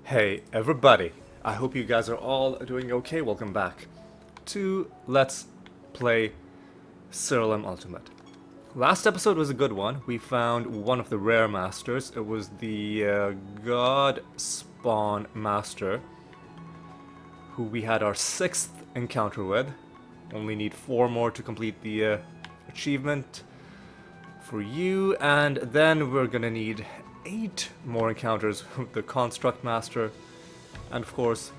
Hey everybody, I hope you guys are all doing okay. Welcome back to Let's Play Siralim Ultimate. Last episode was a good one. We found one of the rare masters. It was the God Spawn Master, who we had our 6th encounter with. Only need 4 more to complete the achievement for you, and then we're gonna need 8 more encounters with the Construct Master, and of course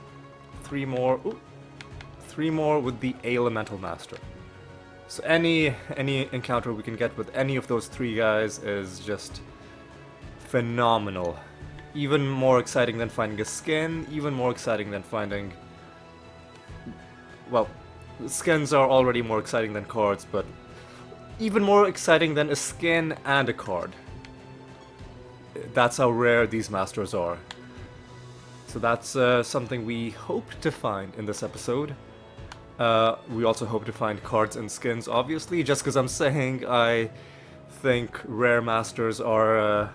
3 more with the Elemental Master. So any encounter we can get with any of those 3 guys is just phenomenal. Even more exciting than finding a skin, even more exciting than finding... well, skins are already more exciting than cards, but even more exciting than a skin and a card. That's how rare these masters are. So that's something we hope to find in this episode. We also hope to find cards and skins, obviously. Just because I'm saying I think rare masters are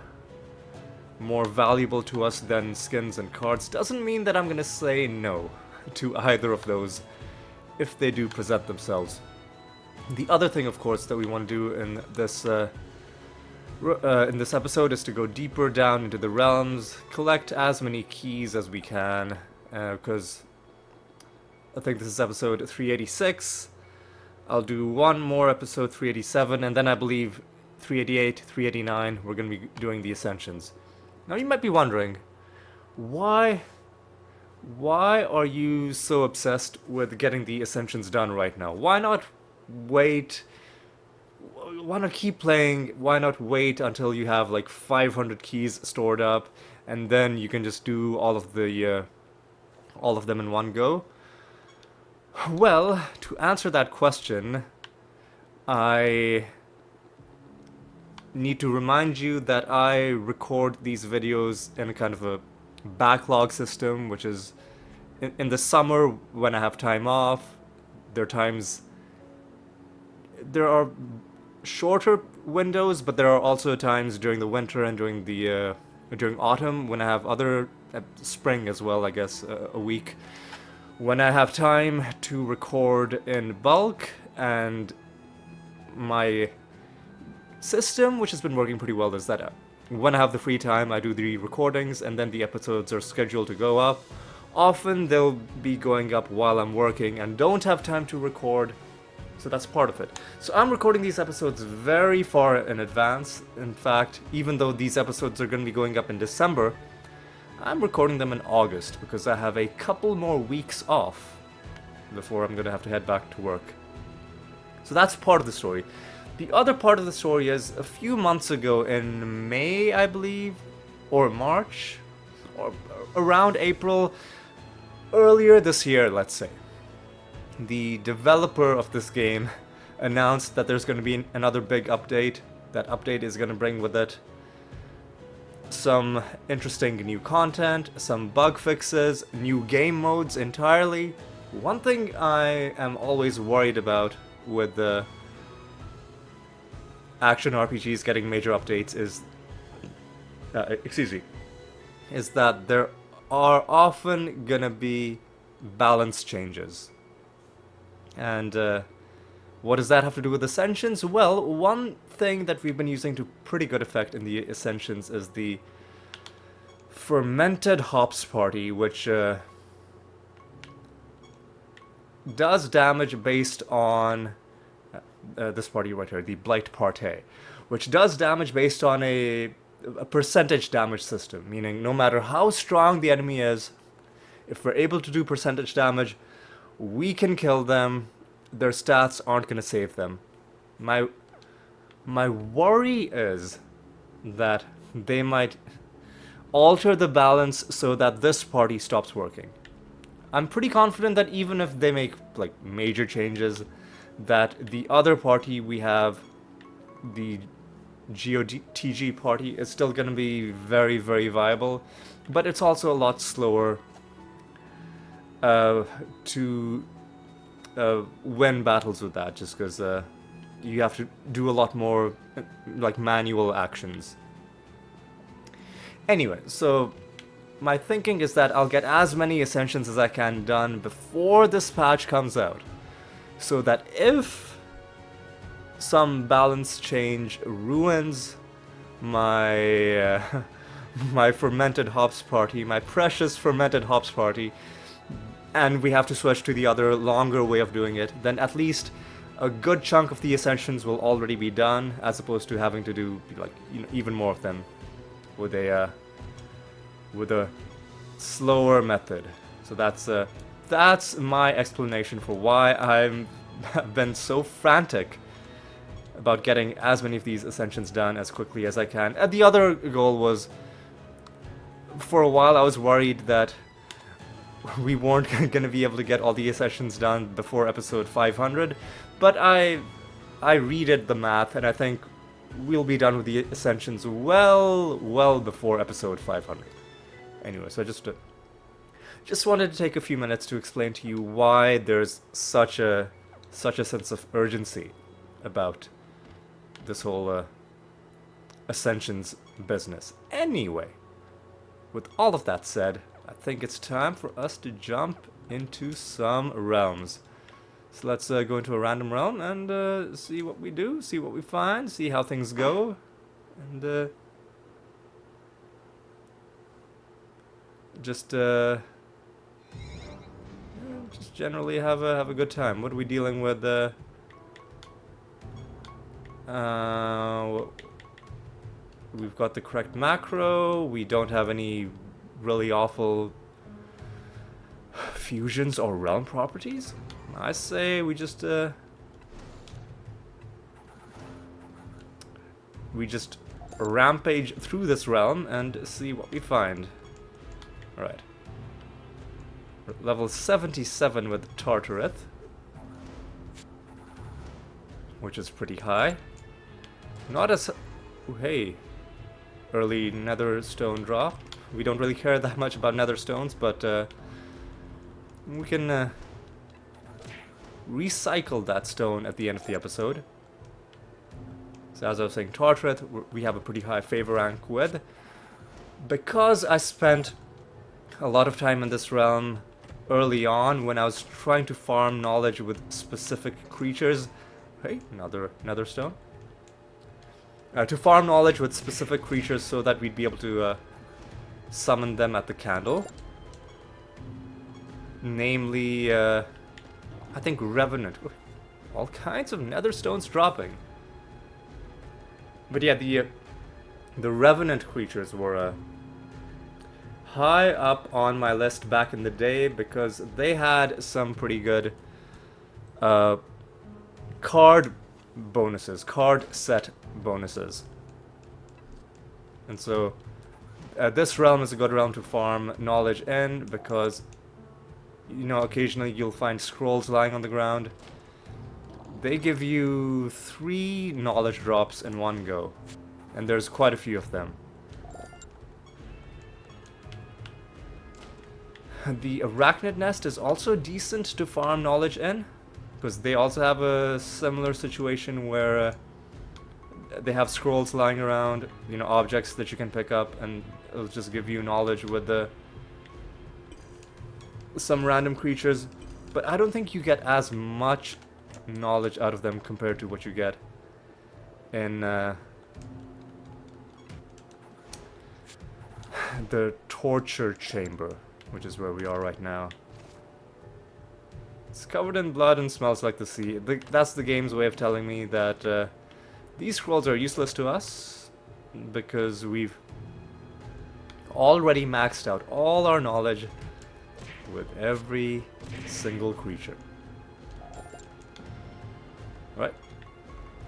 more valuable to us than skins and cards doesn't mean that I'm gonna say no to either of those if they do present themselves. The other thing, of course, that we want to do in this episode is to go deeper down into the realms, collect as many keys as we can, because I think this is episode 386. I'll do one more episode 387, and then I believe 388, 389, we're going to be doing the Ascensions. Now you might be wondering, why are you so obsessed with getting the Ascensions done right now? Why not wait? Why not keep playing? Why not wait until you have like 500 keys stored up, and then you can just do all of them in one go? Well, to answer that question, I need to remind you that I record these videos in a kind of a backlog system, which is in the summer when I have time off. There are shorter windows, but there are also times during the winter and during autumn when I have other spring as well, I guess, a week when I have time to record in bulk. And my system, which has been working pretty well, is that when I have the free time, I do the recordings, and then the episodes are scheduled to go up. Often they'll be going up while I'm working and don't have time to record. So that's part of it. So I'm recording these episodes very far in advance. In fact, even though these episodes are going to be going up in December, I'm recording them in August because I have a couple more weeks off before I'm going to have to head back to work. So that's part of the story. The other part of the story is a few months ago in May, I believe, or March, or around April, earlier this year, let's say, the developer of this game announced that there's going to be another big update. That update is going to bring with it some interesting new content, some bug fixes, new game modes entirely. One thing I am always worried about with the action RPGs getting major updates is that there are often gonna be balance changes. And what does that have to do with Ascensions? Well, one thing that we've been using to pretty good effect in the Ascensions is the fermented hops party, which does damage based on this party right here, the Blight Party, which does damage based on a percentage damage system, meaning no matter how strong the enemy is, if we're able to do percentage damage, we can kill them. Their stats aren't going to save them. My worry is that they might alter the balance so that this party stops working. I'm pretty confident that even if they make like major changes, that the other party we have, the GOTG party, is still going to be very, very viable, but it's also a lot slower to win battles with that, just because you have to do a lot more like manual actions. Anyway, so my thinking is that I'll get as many ascensions as I can done before this patch comes out, so that if some balance change ruins my my fermented hops party, my precious fermented hops party, and we have to switch to the other longer way of doing it, then at least a good chunk of the ascensions will already be done, as opposed to having to do like even more of them with a slower method. So that's my explanation for why I've been so frantic about getting as many of these ascensions done as quickly as I can. And the other goal was, for a while I was worried that we weren't going to be able to get all the ascensions done before episode 500, but I redid the math, and I think we'll be done with the ascensions well before episode 500. Anyway, so just wanted to take a few minutes to explain to you why there's such a sense of urgency about this whole ascensions business. Anyway, with all of that said, I think it's time for us to jump into some realms. So let's go into a random realm and see what we do, see what we find, see how things go, and just generally have a good time. What are we dealing with? We've got the correct macro. We don't have any really awful fusions or realm properties. I say we just rampage through this realm and see what we find. Alright. Level 77 with Tartareth, which is pretty high. Not as... Ooh, hey. Early nether stone drop. We don't really care that much about nether stones, but we can recycle that stone at the end of the episode. So as I was saying, Tartareth, we have a pretty high favor rank with. Because I spent a lot of time in this realm early on when I was trying to farm knowledge with specific creatures. Hey, another nether stone. To farm knowledge with specific creatures so that we'd be able to summon them at the candle. Namely, I think Revenant. All kinds of nether stones dropping. But yeah, the Revenant creatures were high up on my list back in the day because they had some pretty good card bonuses, card set bonuses. And so this realm is a good realm to farm knowledge in because, you know, occasionally you'll find scrolls lying on the ground. They give you 3 knowledge drops in one go, and there's quite a few of them. The Arachnid Nest is also decent to farm knowledge in, because they also have a similar situation where they have scrolls lying around, you know, objects that you can pick up, and it'll just give you knowledge with some random creatures. But I don't think you get as much knowledge out of them compared to what you get in the torture chamber, which is where we are right now. It's covered in blood and smells like the sea. That's the game's way of telling me that these scrolls are useless to us because we've already maxed out all our knowledge with every single creature. Right.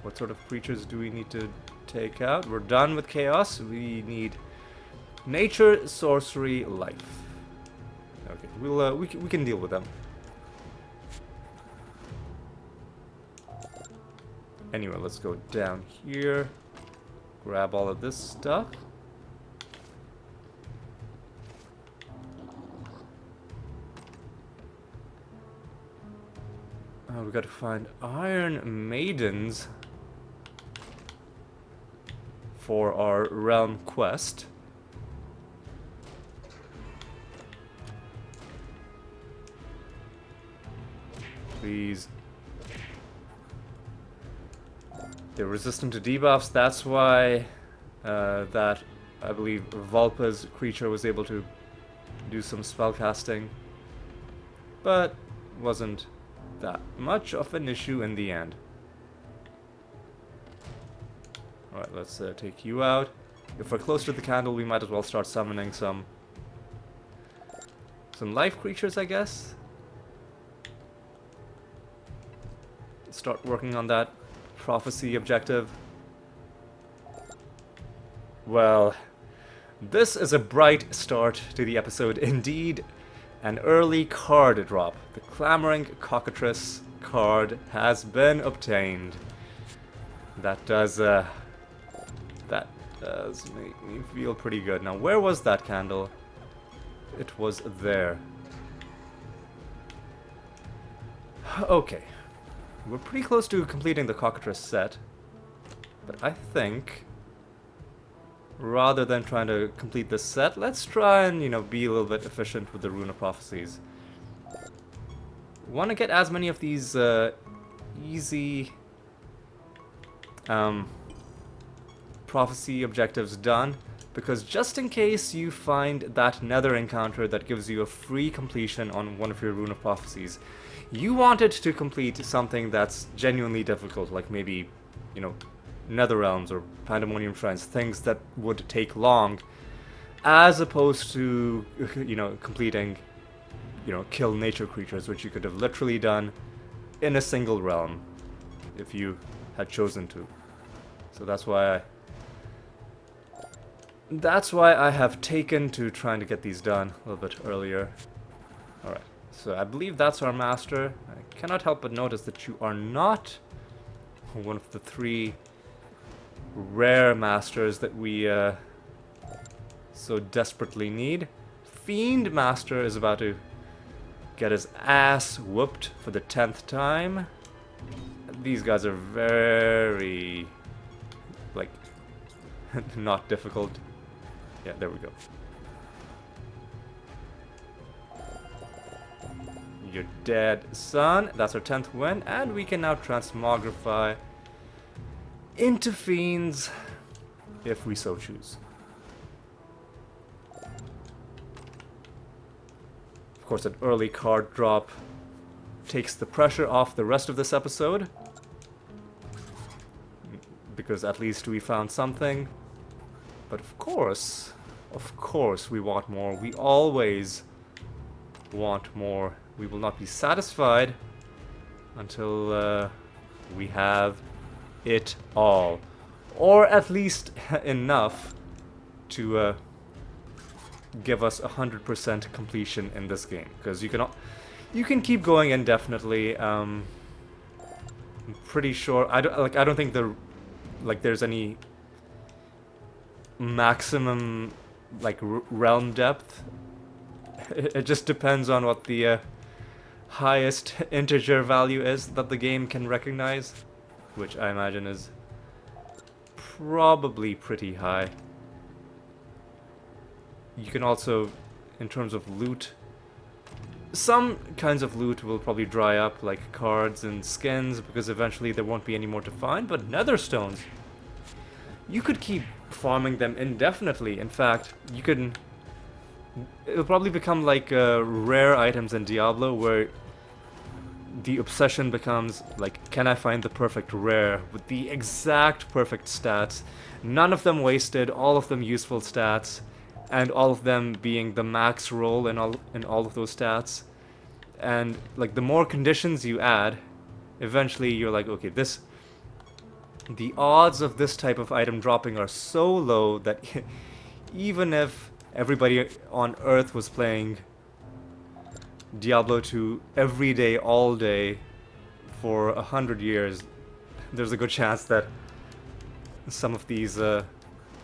What sort of creatures do we need to take out? We're done with chaos. We need nature, sorcery, life. Okay, we can deal with them. Anyway, let's go down here. Grab all of this stuff. We gotta find Iron Maidens for our realm quest. Please. They're resistant to debuffs. That's why that, I believe, Vulpa's creature was able to do some spell casting. But wasn't that much of an issue in the end. Alright, let's take you out. If we're close to the candle, we might as well start summoning some life creatures, I guess. Start working on that prophecy objective. Well, this is a bright start to the episode indeed. An early card drop. The Clamoring Cockatrice card has been obtained. That does make me feel pretty good. Now, where was that candle? It was there. Okay. We're pretty close to completing the Cockatrice set. But I think, rather than trying to complete this set, let's try and, be a little bit efficient with the Rune of Prophecies. Want to get as many of these easy prophecy objectives done, because just in case you find that nether encounter that gives you a free completion on one of your Rune of Prophecies, you want it to complete something that's genuinely difficult, like maybe, Nether Realms or Pandemonium Shrines, things that would take long, as opposed to, completing, kill nature creatures, which you could have literally done in a single realm, if you had chosen to. So that's why I have taken to trying to get these done a little bit earlier. Alright, so I believe that's our master. I cannot help but notice that you are not one of the 3 rare masters that we so desperately need. Fiend Master is about to get his ass whooped for the 10th time. These guys are very, not difficult. Yeah, there we go. You're dead, son. That's our 10th win, and we can now transmogrify into fiends if we so choose. Of course, an early card drop takes the pressure off the rest of this episode, because at least we found something. But of course, we want more. We always want more. We will not be satisfied until we have it all, or at least enough to give us 100% completion in this game. Because you can keep going indefinitely. I'm pretty sure. I don't think there's any maximum realm depth. It just depends on what the highest integer value is that the game can recognize, which I imagine is probably pretty high. You can also, in terms of loot, some kinds of loot will probably dry up, like cards and skins, because eventually there won't be any more to find. But nether stones, you could keep farming them indefinitely. In fact, it'll probably become like rare items in Diablo, where the obsession becomes can I find the perfect rare with the exact perfect stats, none of them wasted, all of them useful stats, and all of them being the max roll in all of those stats. And the more conditions you add, eventually you're like, okay, the odds of this type of item dropping are so low that even if everybody on Earth was playing Diablo 2 every day, all day, for 100 years, there's a good chance that some of these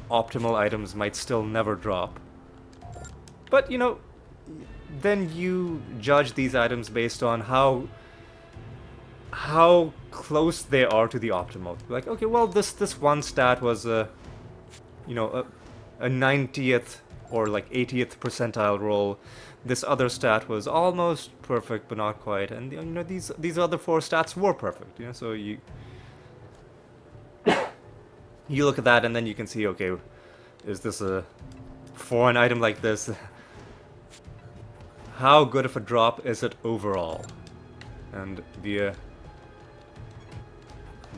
optimal items might still never drop. But, then you judge these items based on how close they are to the optimal. Like, okay, well, this one stat was a 90th or like 80th percentile roll. This other stat was almost perfect, but not quite. And you know, these other 4 stats were perfect. You know, so you look at that, and then you can see, okay, is this a for an item like this? How good of a drop is it overall? And the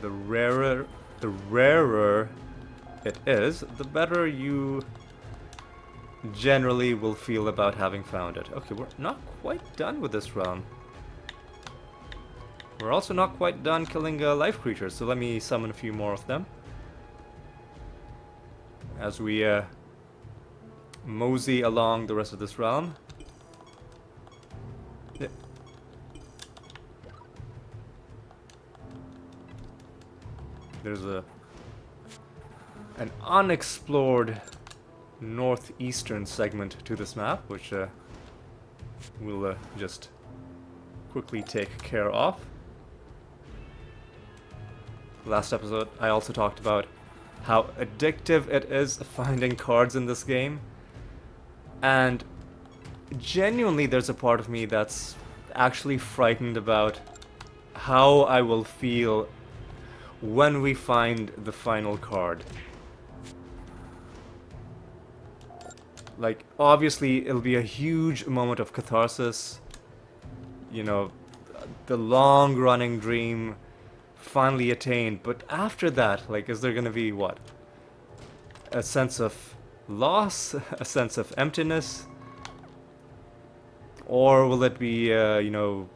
rarer it is, the better you generally will feel about having found it. Okay, we're not quite done with this realm. We're also not quite done killing life creatures, so let me summon a few more of them. As we mosey along the rest of this realm. Yeah. There's an unexplored northeastern segment to this map, which we'll just quickly take care of. Last episode, I also talked about how addictive it is finding cards in this game. And genuinely, there's a part of me that's actually frightened about how I will feel when we find the final card. Like, obviously, it'll be a huge moment of catharsis. You know, the long-running dream finally attained. But after that, like, is there gonna be, what? A sense of loss? A sense of emptiness? Or will it be, you know,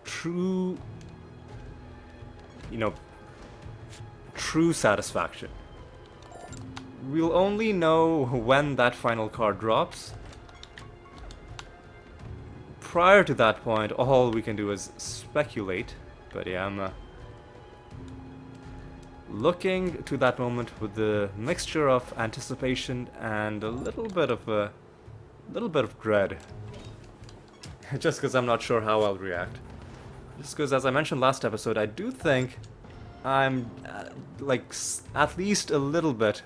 true... You know, true satisfaction? We'll only know when that final card drops. Prior to that point, all we can do is speculate. But yeah, I'm looking to that moment with the mixture of anticipation and a little bit of dread. Just because I'm not sure how I'll react. Just because, as I mentioned last episode, I do think I'm like at least a little bit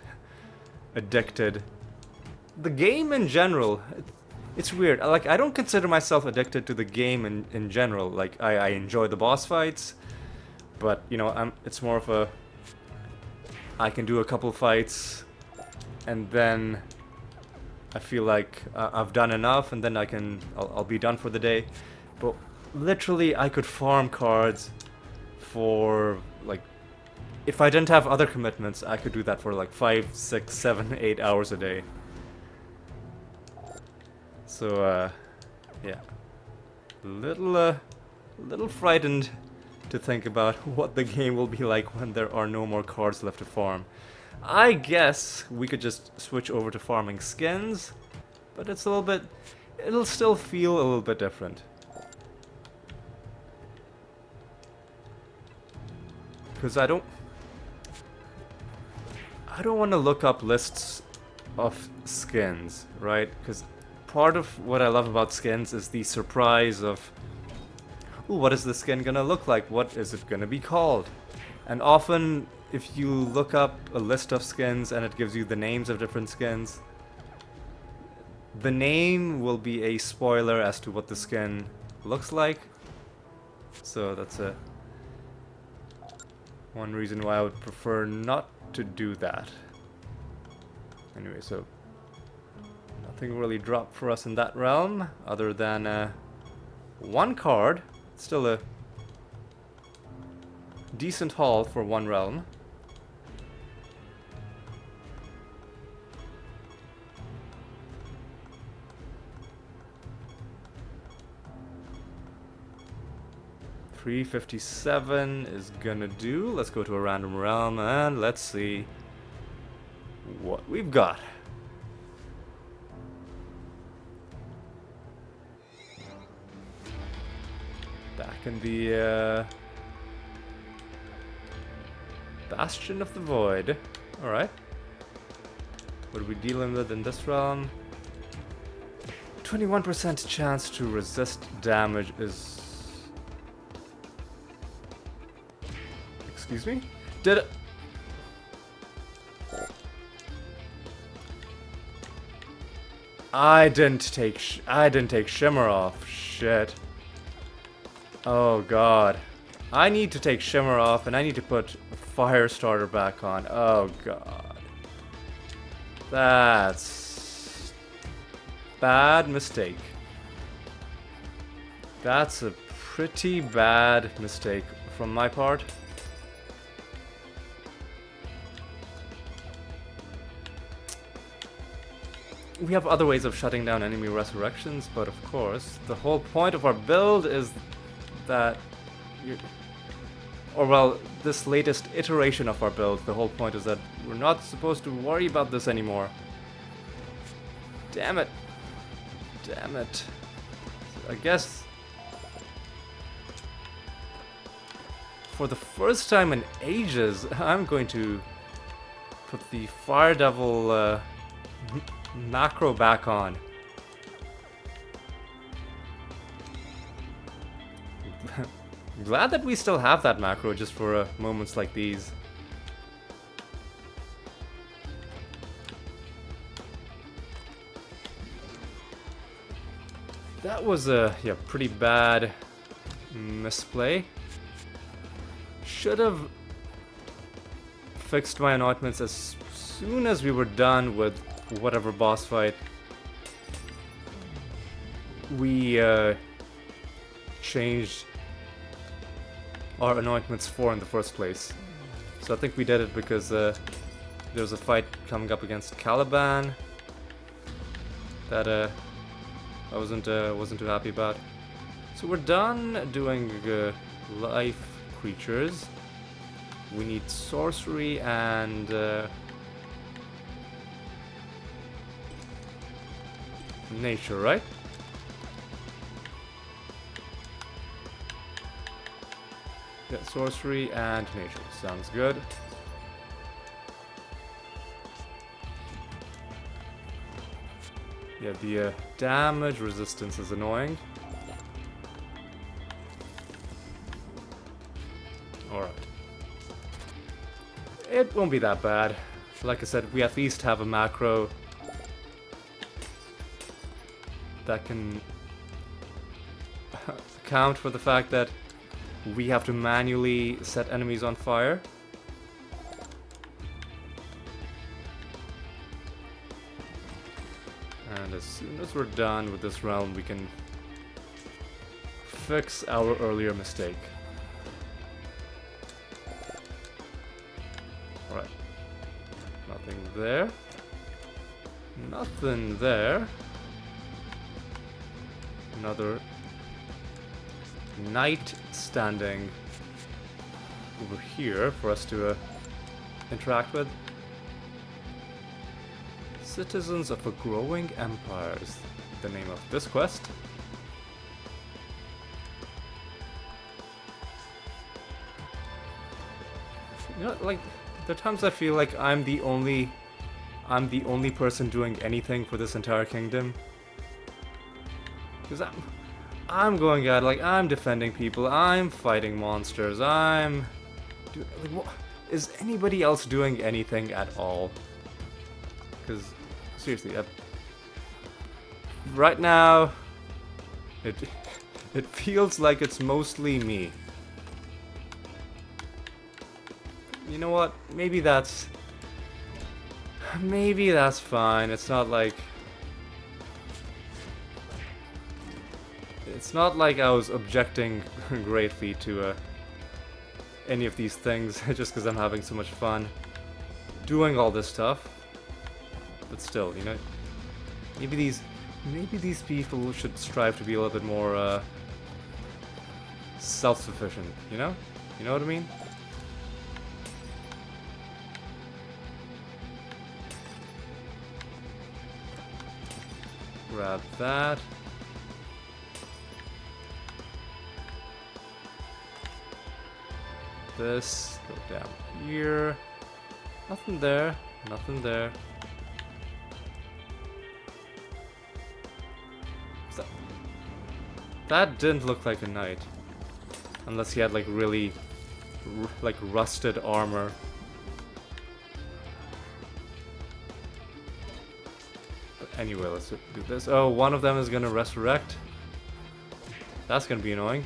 addicted. The game in general, it's weird. Like, I don't consider myself addicted to the game in general. Like, I enjoy the boss fights, but you know, it's more of a I can do a couple fights and then I feel like I've done enough, and then I'll be done for the day. But literally, I could farm cards for like, if I didn't have other commitments, I could do that for like 5, 6, 7, 8 hours a day. So, yeah. Little frightened to think about what the game will be like when there are no more cards left to farm. I guess we could just switch over to farming skins, but it's a little bit... it'll still feel a little bit different. Because I don't want to look up lists of skins, right? Because part of what I love about skins is the surprise of, ooh, what is the skin gonna look like? What is it gonna be called? And often, if you look up a list of skins and it gives you the names of different skins, the name will be a spoiler as to what the skin looks like. So that's one reason why I would prefer not to do that. Anyway, so nothing really dropped for us in that realm, other than one card. Still a decent haul for one realm. $357 is gonna do. Let's go to a random realm and let's see what we've got. Back in the Bastion of the Void. Alright. What are we dealing with in this realm? 21% chance to resist damage is... Excuse me? Did it... I didn't take shimmer off. Shit. Oh god. I need to take shimmer off and I need to put fire starter back on. Oh god. That's bad mistake. That's a pretty bad mistake from my part. We have other ways of shutting down enemy resurrections, but of course, the whole point of our build is that this latest iteration of our build, the whole point is that we're not supposed to worry about this anymore. Damn it. Damn it. I guess for the first time in ages, I'm going to put the Fire Devil macro back on. Glad that we still have that macro just for moments like these. That was a pretty bad misplay. Should have fixed my anointments as soon as we were done with whatever boss fight we changed our anointments for in the first place. So I think we did it because there was a fight coming up against Caliban that I wasn't too happy about. So we're done doing life creatures. We need sorcery and nature, right? Yeah, sorcery and nature. Sounds good. Yeah, the damage resistance is annoying. Alright. It won't be that bad. Like I said, we at least have a macro that can account for the fact that we have to manually set enemies on fire. And as soon as we're done with this realm, we can fix our earlier mistake. Alright. Nothing there. Nothing there. Another knight standing over here for us to interact with. Citizens of a Growing Empire is the name of this quest. You know, like, there are times I feel like I'm the only person doing anything for this entire kingdom. Because I'm going out, like, I'm defending people, I'm fighting monsters, like, what, is anybody else doing anything at all? Because, seriously, right now, it feels like it's mostly me. You know what? Maybe that's fine. It's not like I was objecting greatly to any of these things just because I'm having so much fun doing all this stuff. But still, you know, maybe these people should strive to be a little bit more self-sufficient. You know what I mean? Grab that. This, go down here. Nothing there, nothing there. That didn't look like a knight. Unless he had like really like rusted armor. But Anyway, let's do this. Oh, one of them is gonna resurrect. That's gonna be annoying.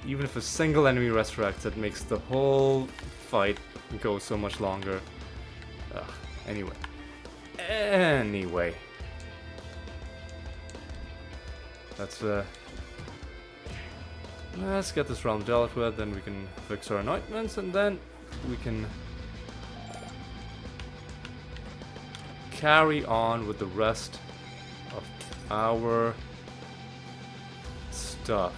Even if a single enemy resurrects, it makes the whole fight go so much longer. Ugh. Anyway. Let's get this realm dealt with, then we can fix our anointments, and then we can carry on with the rest of our stuff.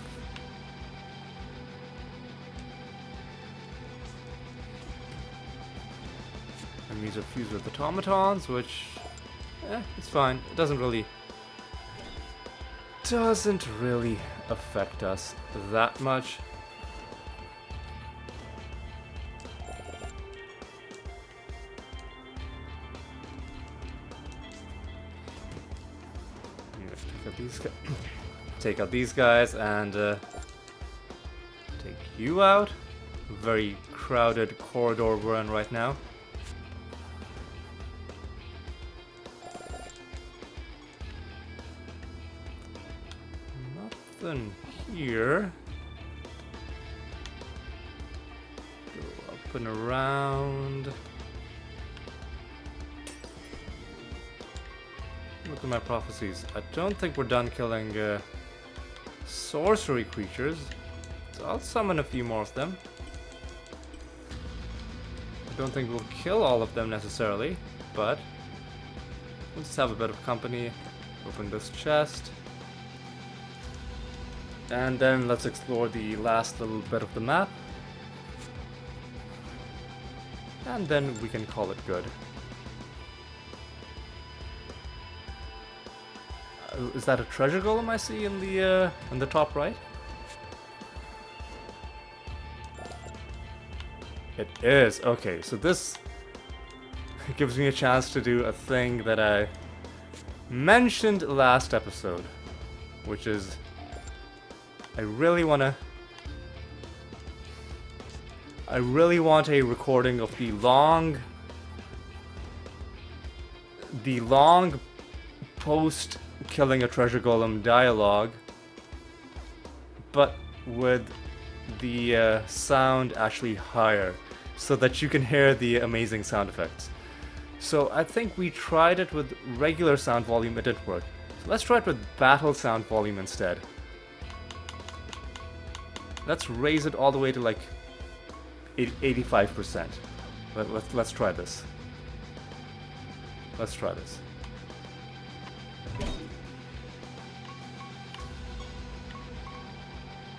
Enemies are fused with automatons, which, it's fine. It doesn't really affect us that much. Take out these guys and take you out. Very crowded corridor we're in right now. Nothing here. Go up and around. Look at my prophecies. I don't think we're done killing sorcery creatures, so I'll summon a few more of them. I don't think we'll kill all of them necessarily, but let's have a bit of company. Open this chest. And then let's explore the last little bit of the map. And then we can call it good. Is that a treasure golem I see in the top right? It is. Okay, so this gives me a chance to do a thing that I mentioned last episode, which is I really want a recording of the long post killing a treasure golem dialogue, but with the sound actually higher, so that you can hear the amazing sound effects. So I think we tried it with regular sound volume, it didn't work. So let's try it with battle sound volume instead. Let's raise it all the way to like 85%. Let's try this. Let's try this.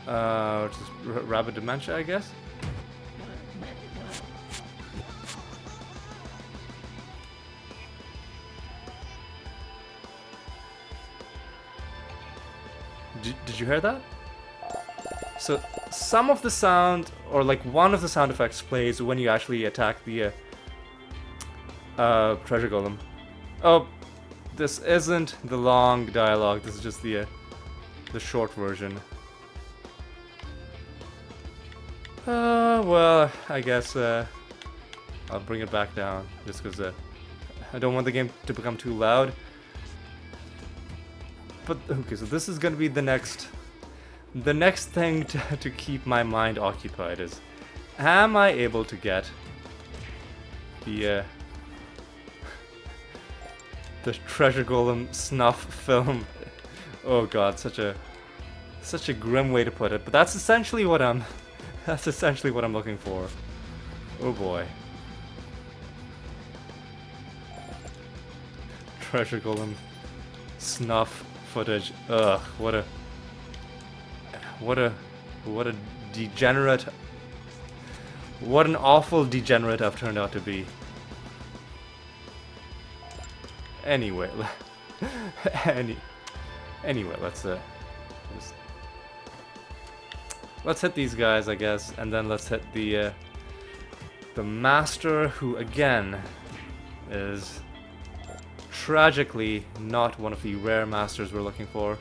Just rabbit dementia, I guess. Did you hear that? So some of the sound, or like one of the sound effects, plays when you actually attack the treasure golem. Oh, this isn't the long dialogue. This is just the short version. Well, I guess I'll bring it back down just because I don't want the game to become too loud. But okay, so this is gonna be the next thing to keep my mind occupied is, am I able to get the treasure golem snuff film? Oh god, such a grim way to put it, but that's essentially what I'm looking for. Oh boy. Treasure golem snuff footage. Ugh, what a degenerate, what an awful degenerate I've turned out to be. Anyway, anyway, let's hit these guys, I guess, and then let's hit the master, who again is tragically not one of the rare masters we're looking for.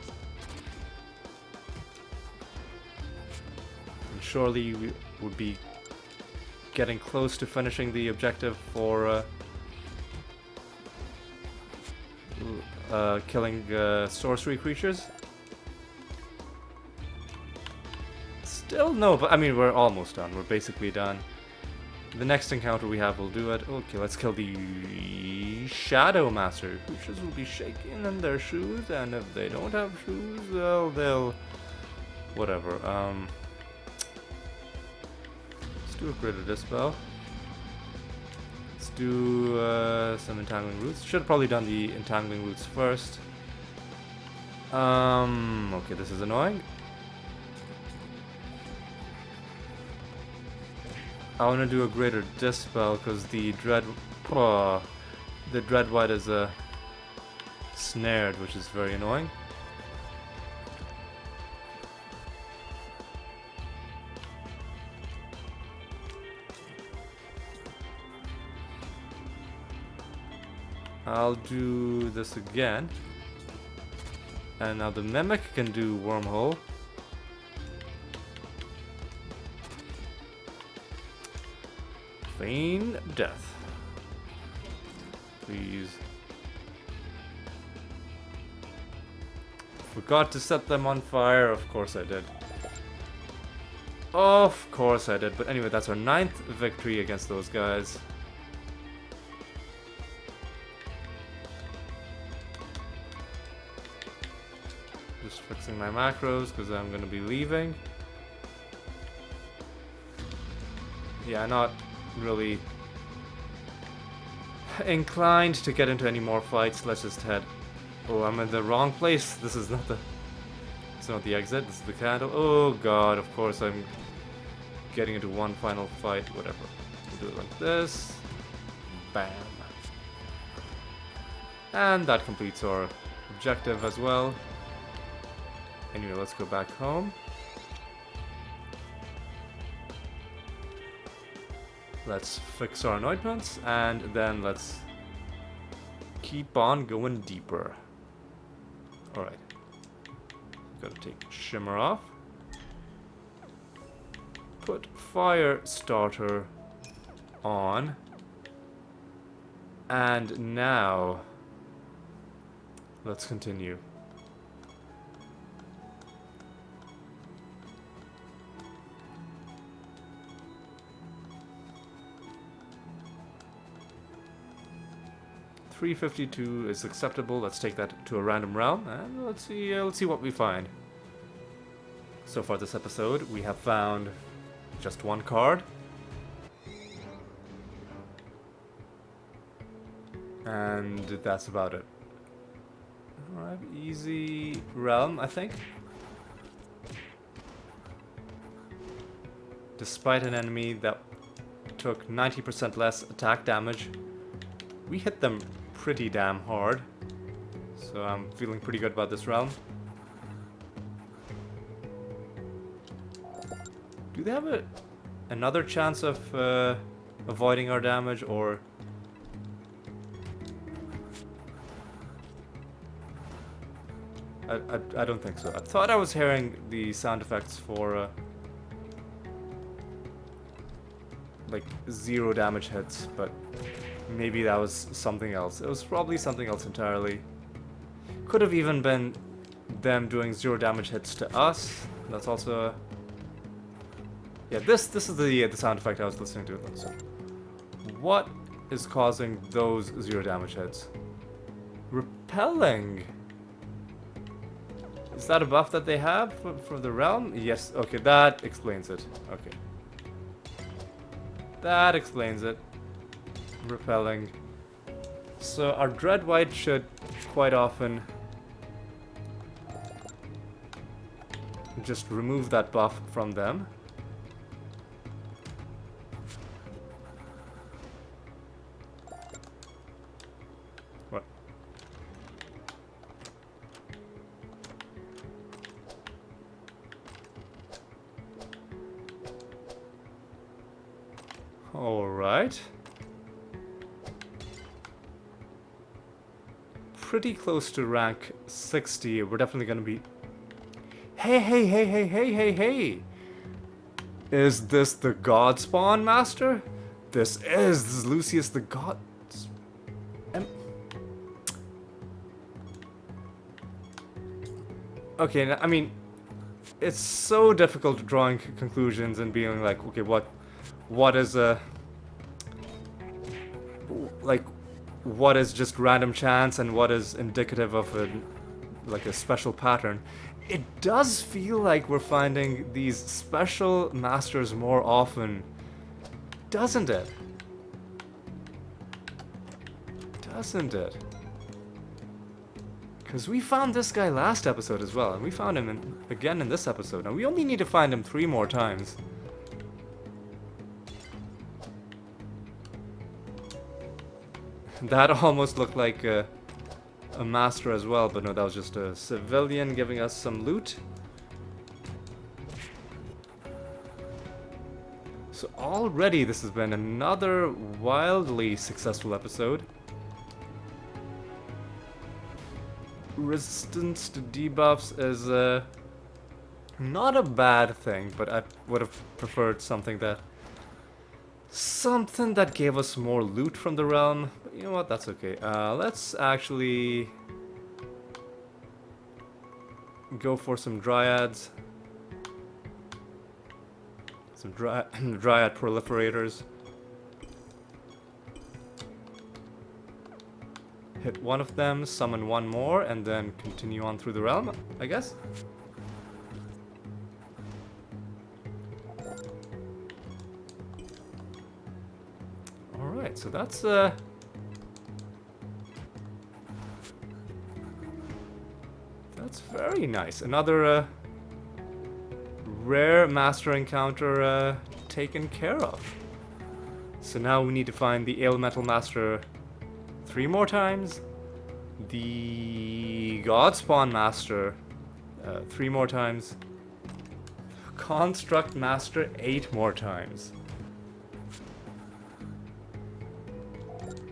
And surely we would be getting close to finishing the objective for killing sorcery creatures. Still no, but I mean we're almost done. We're basically done. The next encounter we have will do it. Okay, let's kill the Shadow Master. Creatures will be shaking in their shoes, and if they don't have shoes, well, they'll... whatever. Let's do a Greater Dispel. Let's do some Entangling Roots. Should have probably done the Entangling Roots first. Okay, this is annoying. I want to do a Greater Dispel because the Dread White is snared, which is very annoying. I'll do this again. And now the Mimic can do Wormhole. Feign death. Please. Forgot to set them on fire. Of course I did. Of course I did. But anyway, that's our 9th victory against those guys. Just fixing my macros because I'm going to be leaving. Yeah, not really inclined to get into any more fights. Let's just head. Oh, I'm in the wrong place. This is not the... it's not the exit. This is the candle. Oh god, of course I'm getting into one final fight. Whatever. We'll do it like this. Bam. And that completes our objective as well. Anyway, let's go back home. Let's fix our anointments, and then let's keep on going deeper. Alright. Gotta take Shimmer off. Put Fire Starter on. And now, let's continue. $352 is acceptable. Let's take that to a random realm, and let's see what we find. So far this episode, we have found just one card. And that's about it. Alright, easy realm, I think. Despite an enemy that took 90% less attack damage, we hit them pretty damn hard. So I'm feeling pretty good about this realm. Do they have another chance of avoiding our damage, or... I don't think so. I thought I was hearing the sound effects for like 0 damage hits, but maybe that was something else. It was probably something else entirely. Could have even been them doing 0 damage hits to us. That's also... yeah, this is the sound effect I was listening to. So, what is causing those 0 damage hits? Repelling. Is that a buff that they have for the realm? Yes. Okay, that explains it. Okay. That explains it. Repelling. So our Dread White should quite often just remove that buff from them. What? All right. Pretty close to rank 60. We're definitely gonna be... Hey! Is this the God Spawn Master? This is Lucius the God. Am- Okay, I mean, it's so difficult drawing conclusions and being like, okay, what is like, what is just random chance and what is indicative of like a special pattern. It does feel like we're finding these special masters more often, doesn't it? Doesn't it? Because we found this guy last episode as well, and we found him again in this episode, and we only need to find him 3 more times. That almost looked like a master as well, but no, that was just a civilian giving us some loot. So already this has been another wildly successful episode. Resistance to debuffs is not a bad thing, but I would have preferred something that gave us more loot from the realm. But you know what, that's okay. Let's actually go for some dryads. Some dryad proliferators. Hit one of them, summon one more, and then continue on through the realm, I guess. Alright, so that's very nice. Another rare master encounter taken care of. So now we need to find the elemental master 3 more times, the Godspawn Master 3 more times, Construct Master 8 more times.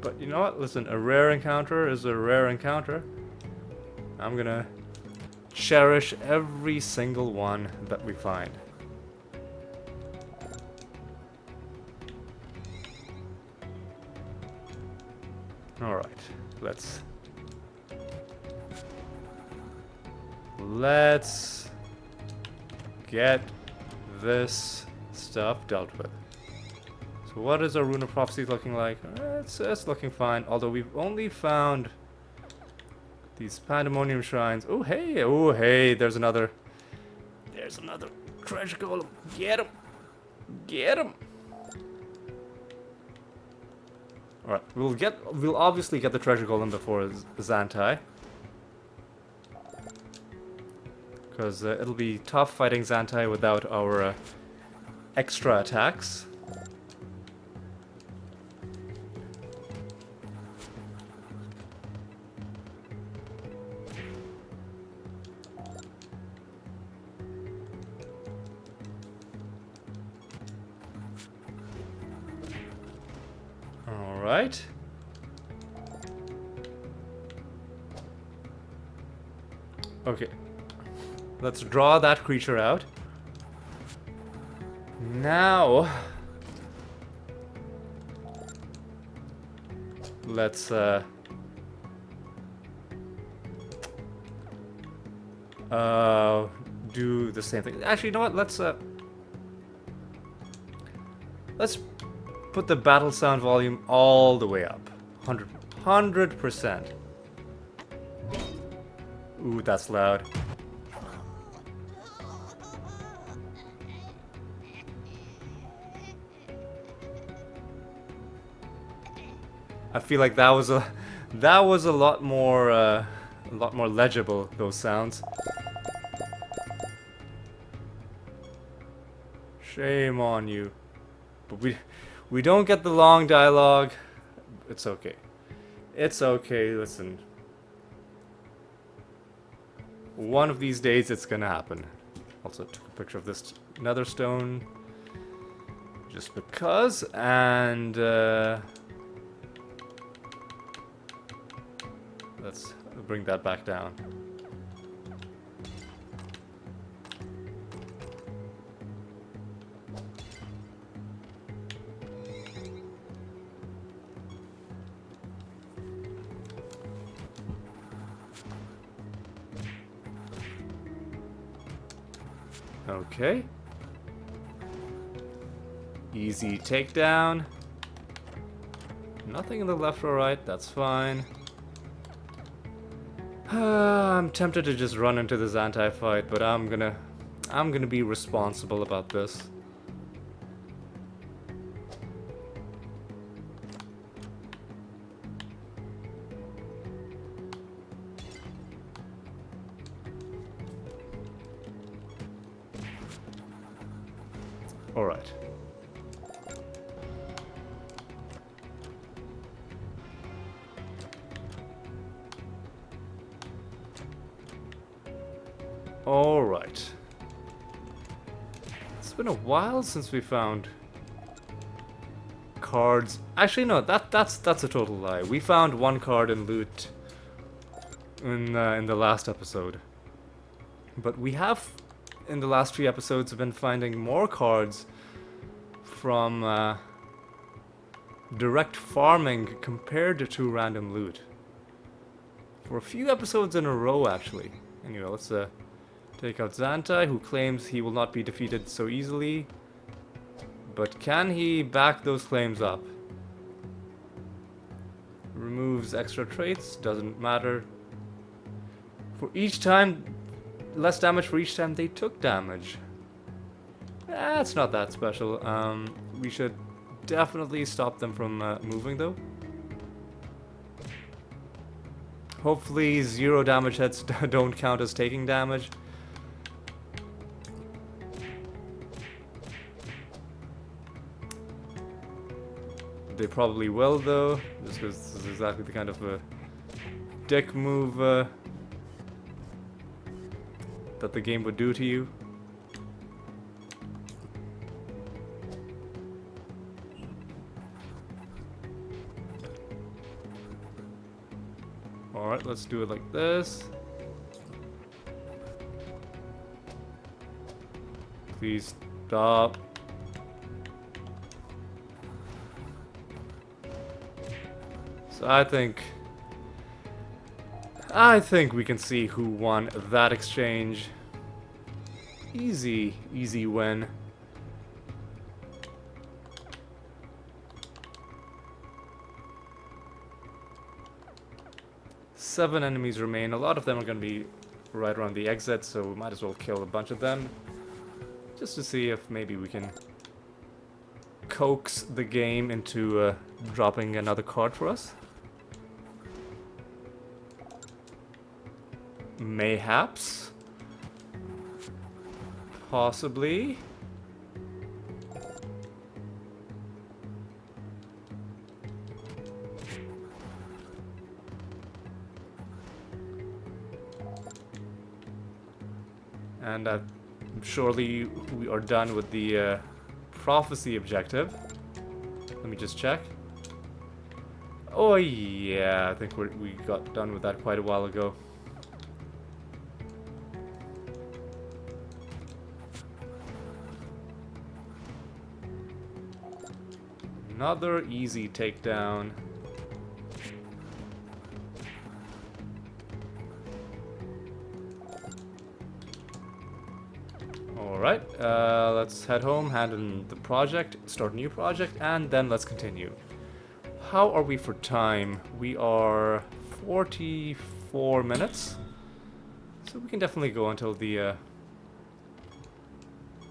But you know what? Listen, a rare encounter is a rare encounter. I'm gonna cherish every single one that we find. Alright, let's get this stuff dealt with. So what is our Rune of Prophecy looking like? It's looking fine, although we've only found these Pandemonium Shrines. Oh hey, there's another treasure golem. Get him! Alright, we'll obviously get the treasure golem before Xantai. Because it'll be tough fighting Xantai without our extra attacks. Alright. Okay. Let's draw that creature out. Now, let's do the same thing. Actually, you know what? Let's put the battle sound volume all the way up. 100%. Ooh, that's loud. I feel like that was a lot more legible, those sounds. Shame on you. But we don't get the long dialogue. It's okay. It's okay, listen. One of these days it's gonna happen. Also took a picture of this nether stone. Just because, and let's bring that back down. Okay. Easy takedown. Nothing in the left or right, that's fine. I'm tempted to just run into this anti-fight, but I'm gonna be responsible about this. All right. All right. It's been a while since we found cards. Actually, no, that's a total lie. We found one card in loot in the last episode, but we have in the last 3 episodes been finding more cards from direct farming compared to random loot for a few episodes in a row, actually. Anyway, let's take out Xantai, who claims he will not be defeated so easily. But can he back those claims up? Removes extra traits, doesn't matter. For each time, less damage for each time they took damage. That's not that special. We should definitely stop them from moving though. Hopefully 0 damage hits don't count as taking damage. They probably will though, just because this is exactly the kind of a dick move that the game would do to you. Alright, let's do it like this. Please stop. So I think we can see who won that exchange. Easy win. Seven enemies remain. A lot of them are going to be right around the exit, so we might as well kill a bunch of them. Just to see if maybe we can coax the game into dropping another card for us. Mayhaps. Possibly. And surely we are done with the prophecy objective. Let me just check. Oh yeah, I think we got done with that quite a while ago. Another easy takedown. Alright, let's head home, hand in the project, start a new project, and then let's continue. How are we for time? We are 44 minutes. So we can definitely go until the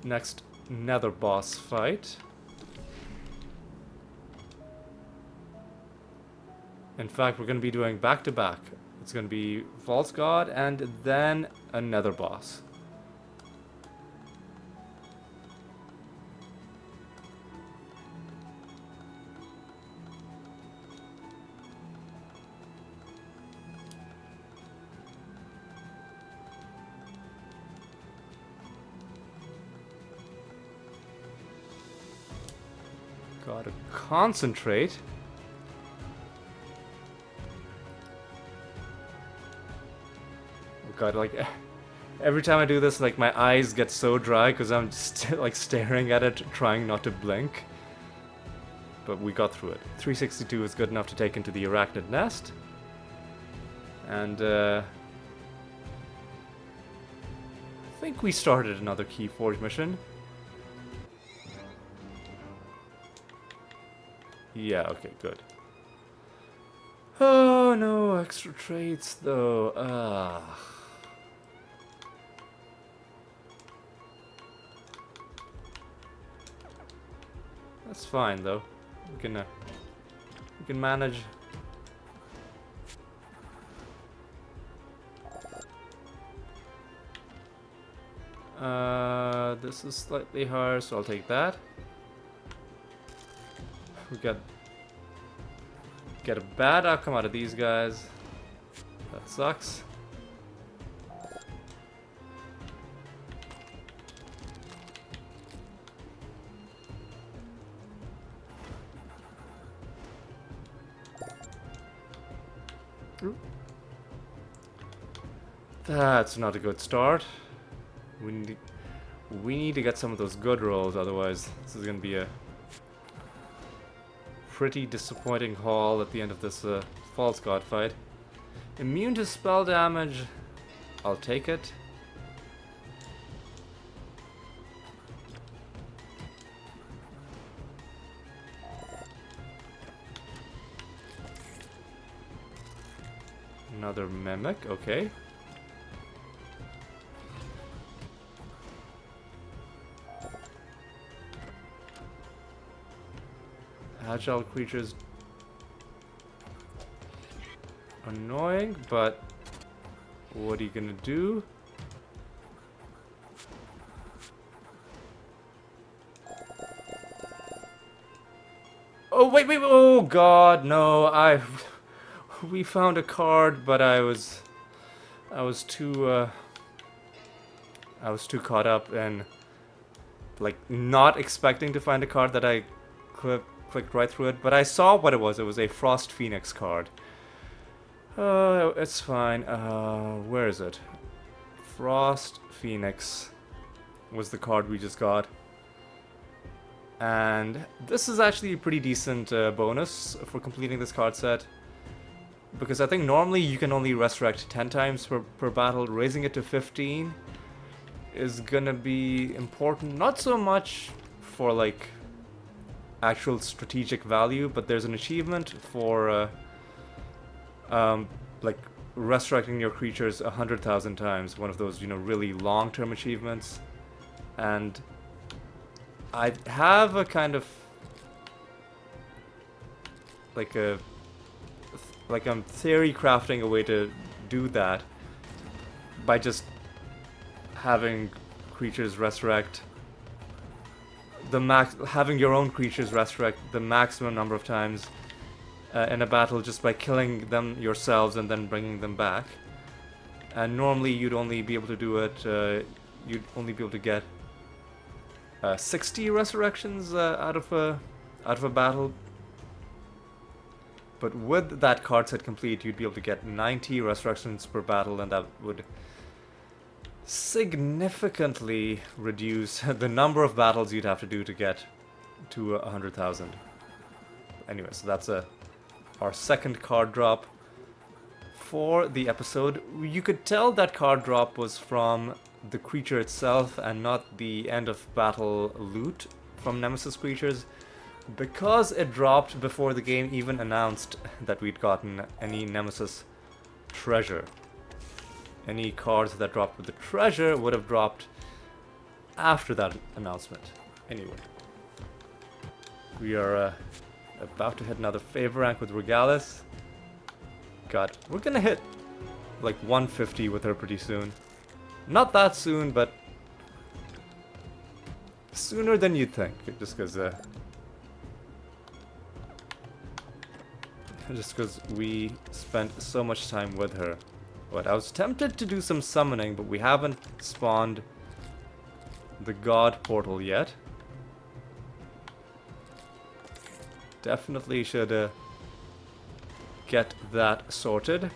next nether boss fight. In fact, we're going to be doing back-to-back. It's going to be False God and then a nether boss. Gotta concentrate. Oh god, like every time I do this, like my eyes get so dry because I'm just like staring at it, trying not to blink. But we got through it. 362 is good enough to take into the arachnid nest. And I think we started another Keyforge mission. Yeah, okay, good. Oh no, extra traits though. That's fine though. We can manage. This is slightly higher, so I'll take that. We get a bad outcome out of these guys. That sucks. That's not a good start. We need to get some of those good rolls, otherwise this is going to be a pretty disappointing haul at the end of this False God fight. Immune to spell damage, I'll take it. Another Mimic, okay. Agile creatures, annoying, but what are you gonna do? Oh wait, oh god, no! We found a card, but I was too caught up in like not expecting to find a card that I clicked right through it, but I saw what it was. It was a Frost Phoenix card. It's fine. Where is it? Frost Phoenix was the card we just got. And this is actually a pretty decent bonus for completing this card set. Because I think normally you can only resurrect 10 times per battle. Raising it to 15 is gonna be important. Not so much for like actual strategic value, but there's an achievement for like resurrecting your creatures 100,000 times, one of those, you know, really long-term achievements. And I have a kind of like I'm theory crafting a way to do that by just having creatures resurrect having your own creatures resurrect the maximum number of times in a battle just by killing them yourselves and then bringing them back. And normally you'd only be able to do it, you'd only be able to get 60 resurrections out of a battle. But with that card set complete, you'd be able to get 90 resurrections per battle, and that would significantly reduce the number of battles you'd have to do to get to 100,000. Anyway, so that's our second card drop for the episode. You could tell that card drop was from the creature itself and not the end of battle loot from Nemesis creatures, because it dropped before the game even announced that we'd gotten any Nemesis treasure. Any cards that dropped with the treasure would have dropped after that announcement. Anyway, we are about to hit another favor rank with Regalis. God, we're gonna hit like 150 with her pretty soon. Not that soon, but sooner than you'd think, just because we spent so much time with her. But I was tempted to do some summoning, but we haven't spawned the God portal yet. Definitely should get that sorted.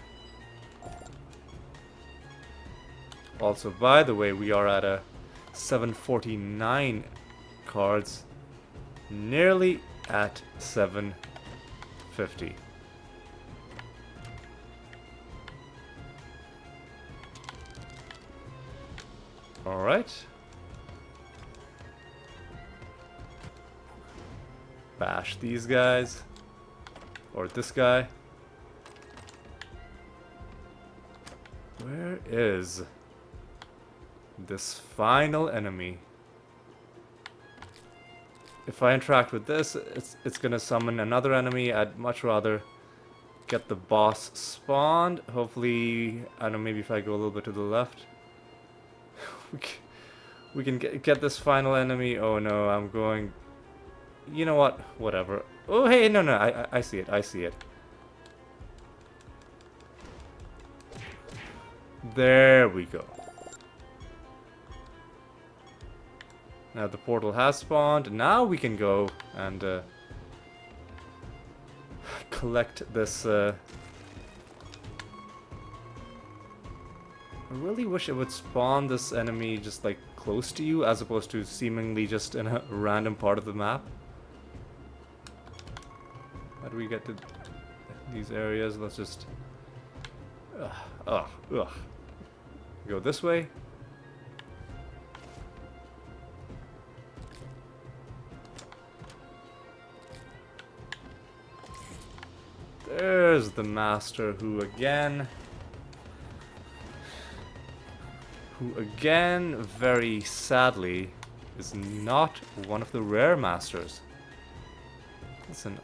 Also, by the way, we are at 749 cards, nearly at 750. Alright. Bash these guys. Or this guy. Where is this final enemy? If I interact with this, it's gonna summon another enemy. I'd much rather get the boss spawned. Hopefully, I don't know, maybe if I go a little bit to the left. we can get this final enemy. Oh no, I'm going... You know what? Whatever. Oh hey, no, I see it, I see it. There we go. Now the portal has spawned. Now we can go and collect this. I really wish it would spawn this enemy just like close to you as opposed to seemingly just in a random part of the map. How do we get to these areas? Let's just... Ugh. Go this way. There's the master who again, very sadly, is not one of the rare masters. Listen,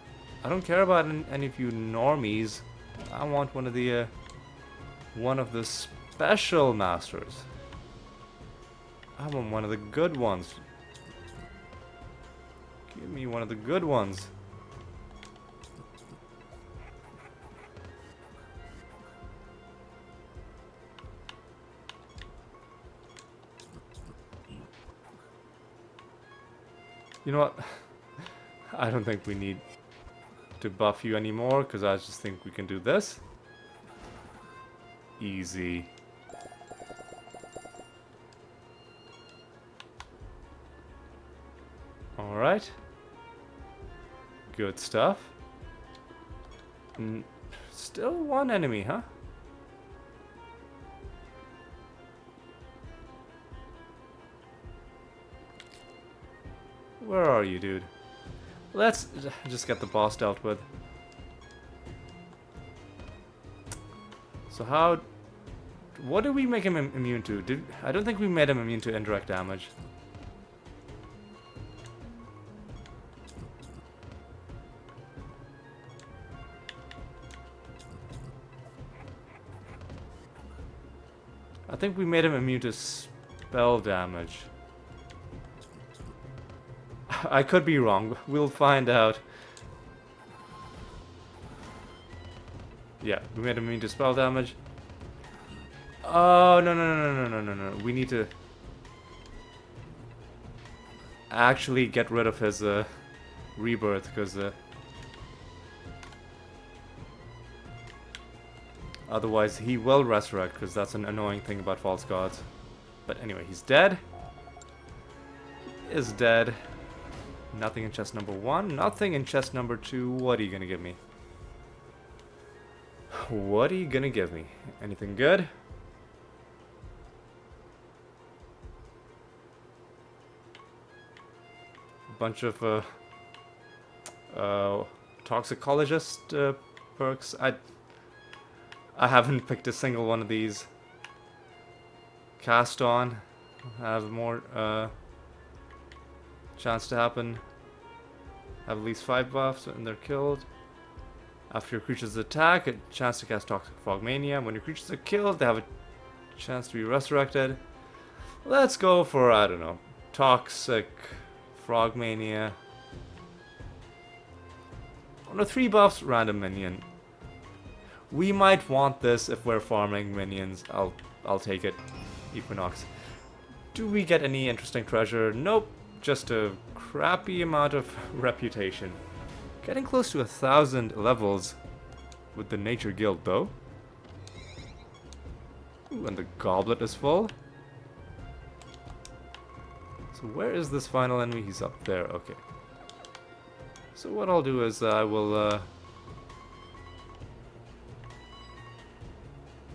I don't care about any of you normies. I want one of the special masters. I want one of the good ones. Give me one of the good ones. You know what? I don't think we need to buff you anymore, because I just think we can do this. Easy. Alright. Good stuff. Still one enemy, huh? Where are you, dude? Let's just get the boss dealt with. So how... What did we make him immune to? I don't think we made him immune to indirect damage. I think we made him immune to spell damage. I could be wrong. We'll find out. Yeah, we made him immune to spell damage. Oh, no. We need to actually get rid of his rebirth, because otherwise he will resurrect, because that's an annoying thing about false gods. But anyway, he's dead. He is dead. Nothing in chest number 1, nothing in chest number 2. What are you gonna give me? What are you gonna give me? Anything good? A bunch of toxicologist perks. I haven't picked a single one of these. Cast on. Have more chance to happen. Have at least 5 buffs and they're killed. After your creatures attack, a chance to cast Toxic Frogmania. When your creatures are killed, they have a chance to be resurrected. Let's go for, I don't know, Toxic Frogmania. On the 3 buffs, random minion. We might want this if we're farming minions. I'll take it. Equinox. Do we get any interesting treasure? Nope. Just a crappy amount of reputation. Getting close to 1,000 levels with the Nature Guild, though. Ooh, and the goblet is full. So where is this final enemy? He's up there. Okay. So what I'll do is I will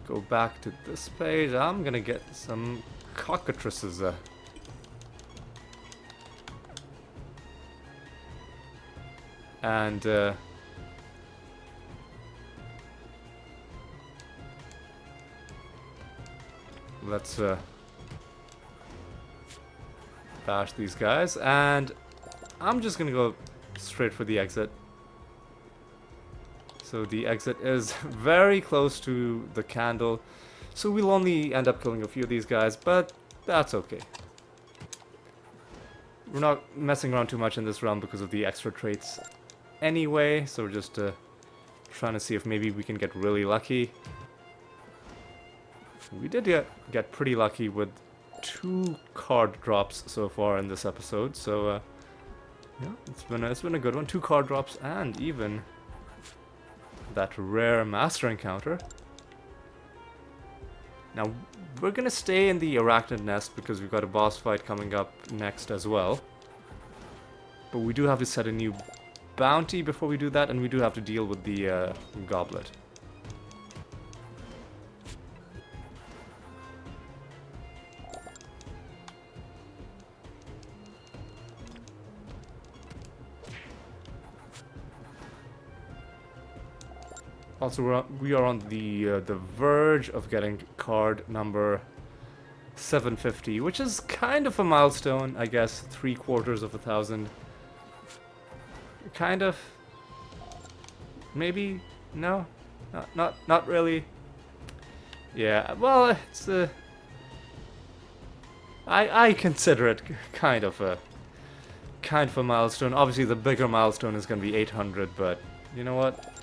go back to this page. I'm gonna get some cockatrices. And let's bash these guys, and I'm just gonna go straight for the exit. So the exit is very close to the candle, so we'll only end up killing a few of these guys, but that's okay. We're not messing around too much in this round because of the extra traits anyway, so we're just trying to see if maybe we can get really lucky. We did get pretty lucky with 2 card drops so far in this episode, so yeah, it's been a good one. 2 card drops and even that rare master encounter. Now we're gonna stay in the arachnid nest because we've got a boss fight coming up next as well. But we do have to set a new bounty before we do that, and we do have to deal with the goblet. Also, we are on the verge of getting card number 750, which is kind of a milestone, I guess. 750. Kind of. Maybe? No? Not really. Yeah, well, it's I consider it kind of a milestone. Obviously, the bigger milestone is going to be 800, but you know what?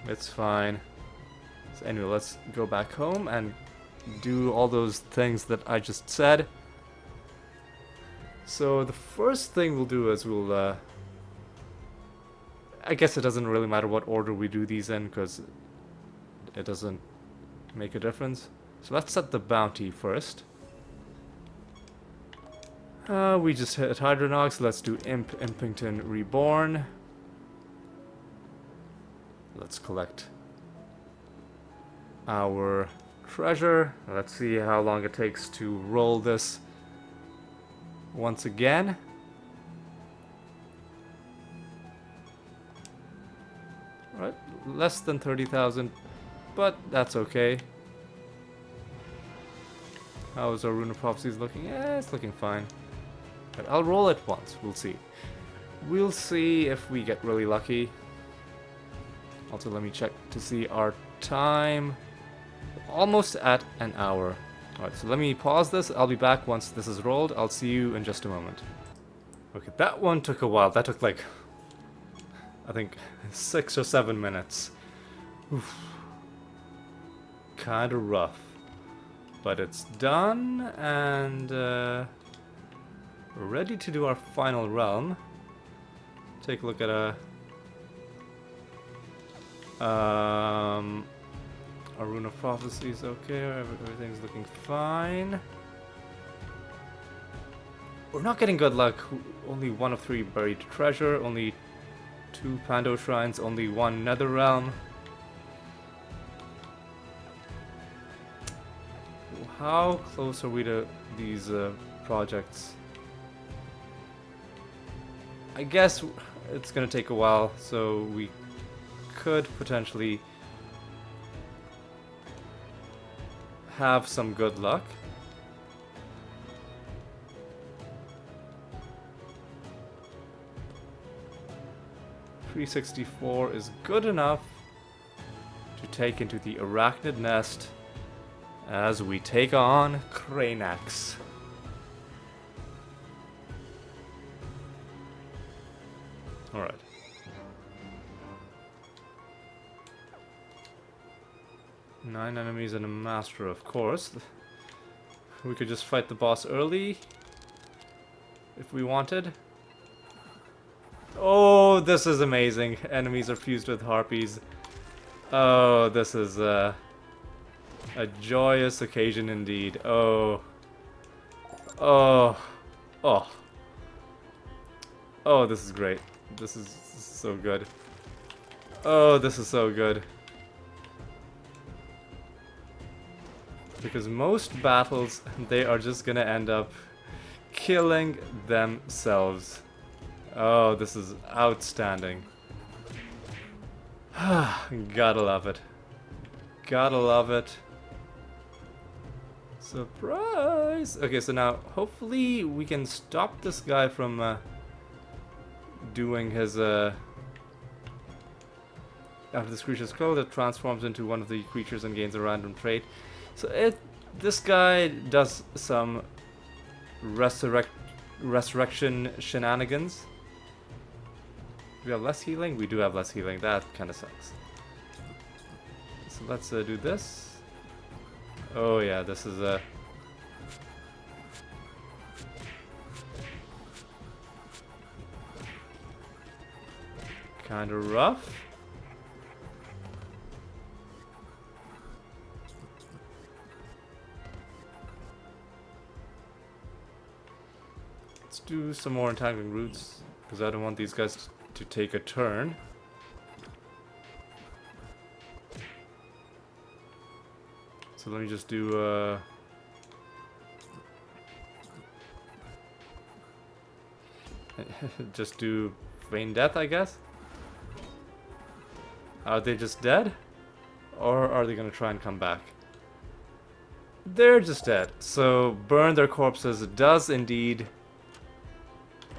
It's fine. So anyway, let's go back home and do all those things that I just said. So the first thing we'll do is we'll I guess it doesn't really matter what order we do these in because it doesn't make a difference. So let's set the bounty first. We just hit Hydronox. Let's do Impington Reborn. Let's collect our treasure. Let's see how long it takes to roll this once again. Alright, less than 30,000, but that's okay. How is our Rune of Prophecies looking? It's looking fine. But I'll roll it once, we'll see. We'll see if we get really lucky. Also, let me check to see our time. Almost at an hour. Alright, so let me pause this. I'll be back once this is rolled. I'll see you in just a moment. Okay, that one took a while. That took like, I think, 6 or 7 minutes. Oof. Kinda rough. But it's done, and we're ready to do our final realm. Take a look at our Rune of Prophecy is okay, everything's looking fine. We're not getting good luck. Only 1 of 3 buried treasure, only 2 Pando shrines, only 1 nether realm. How close are we to these projects? I guess it's gonna take a while, so we could potentially have some good luck. $364 is good enough to take into the arachnid nest as we take on Cranax. Alright. Nine enemies and a master, of course. We could just fight the boss early if we wanted. Oh, this is amazing. Enemies are fused with harpies. Oh, this is a joyous occasion indeed. Oh. Oh. Oh. Oh, this is great. This is so good. Oh, this is so good. Because most battles, they are just gonna end up killing themselves. Oh, this is outstanding. Gotta love it. Gotta love it. Surprise! Okay, so now hopefully we can stop this guy from doing his after this creature's killed, it transforms into one of the creatures and gains a random trait. So this guy does some resurrection shenanigans. Do we have less healing? We do have less healing. That kind of sucks. So let's do this. Oh yeah, this is kind of rough. Let's do some more entangling roots, because I don't want these guys to take a turn. So let me just do just do feign death, I guess. Are they just dead? Or are they gonna try and come back? They're just dead. So burn their corpses does indeed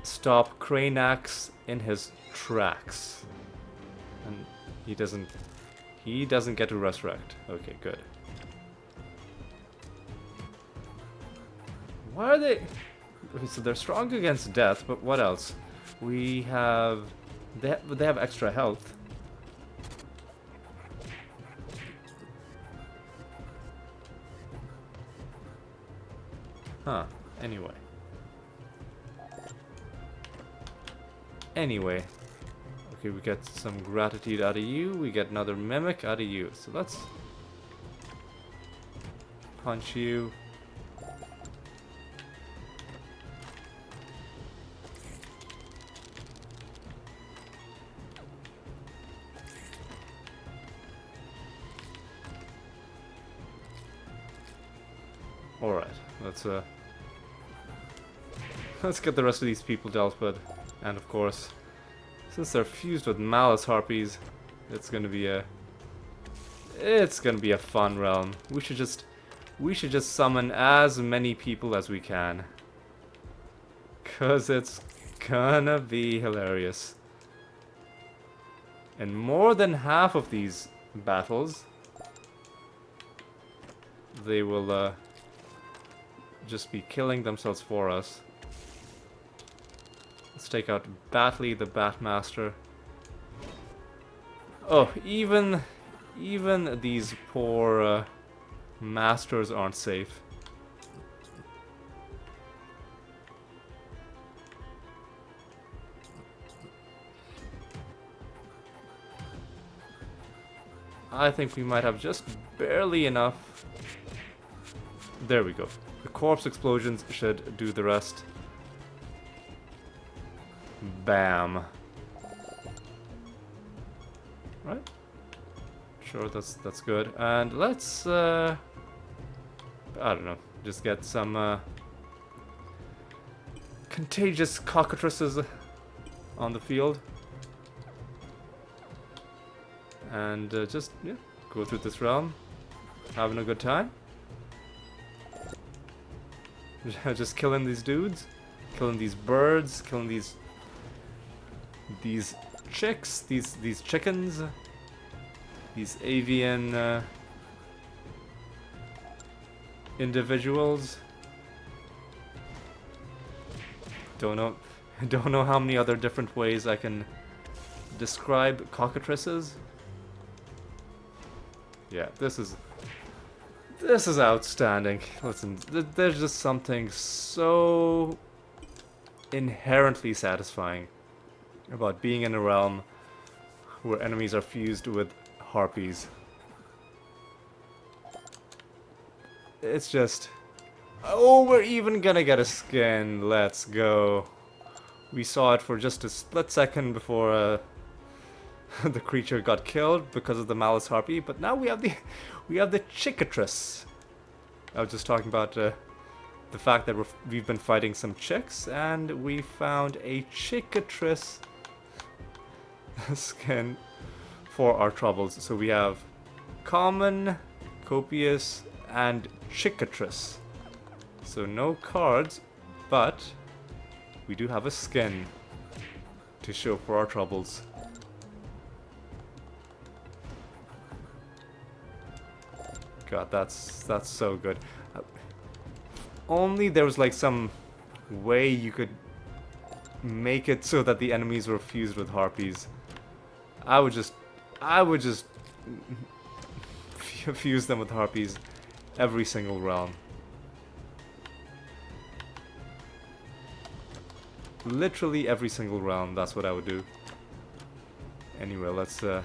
stop Cranax in his tracks. And he doesn't get to resurrect. Okay, good. Why are they... Okay, so they're strong against death, but what else? We have... They have extra health. Huh. Anyway. Okay, we get some gratitude out of you. We get another mimic out of you. So let's punch you. Alright, let's get the rest of these people dealt with. And of course, since they're fused with Malice Harpies, it's gonna be a fun realm. We should just summon as many people as we can, 'cause it's gonna be hilarious. In more than half of these battles, they will just be killing themselves for us. Let's take out Batley, the Batmaster. Oh, even these poor masters aren't safe. I think we might have just barely enough. There we go. The corpse explosions should do the rest. Bam. Right? Sure, that's good. And let's I don't know, just get some contagious cockatrices on the field. And just go through this realm, having a good time. Just killing these dudes, killing these birds, killing these chicks, these chickens, these avian individuals. Don't know how many other different ways I can describe cockatrices. Yeah, this is outstanding. Listen, there's just something so inherently satisfying about being in a realm where enemies are fused with harpies. It's just... Oh, we're even gonna get a skin. Let's go. We saw it for just a split second before the creature got killed because of the Malice Harpy, but now we have the Chickatrice. I was just talking about the fact that we've been fighting some chicks, and we found a Chickatrice skin for our troubles. So we have common, copious, and Chickatrice. So no cards, but we do have a skin to show for our troubles. God, that's so good. Only there was like some way you could make it so that the enemies were fused with harpies. I would just fuse them with harpies every single realm. Literally every single realm, that's what I would do. Anyway, let's oh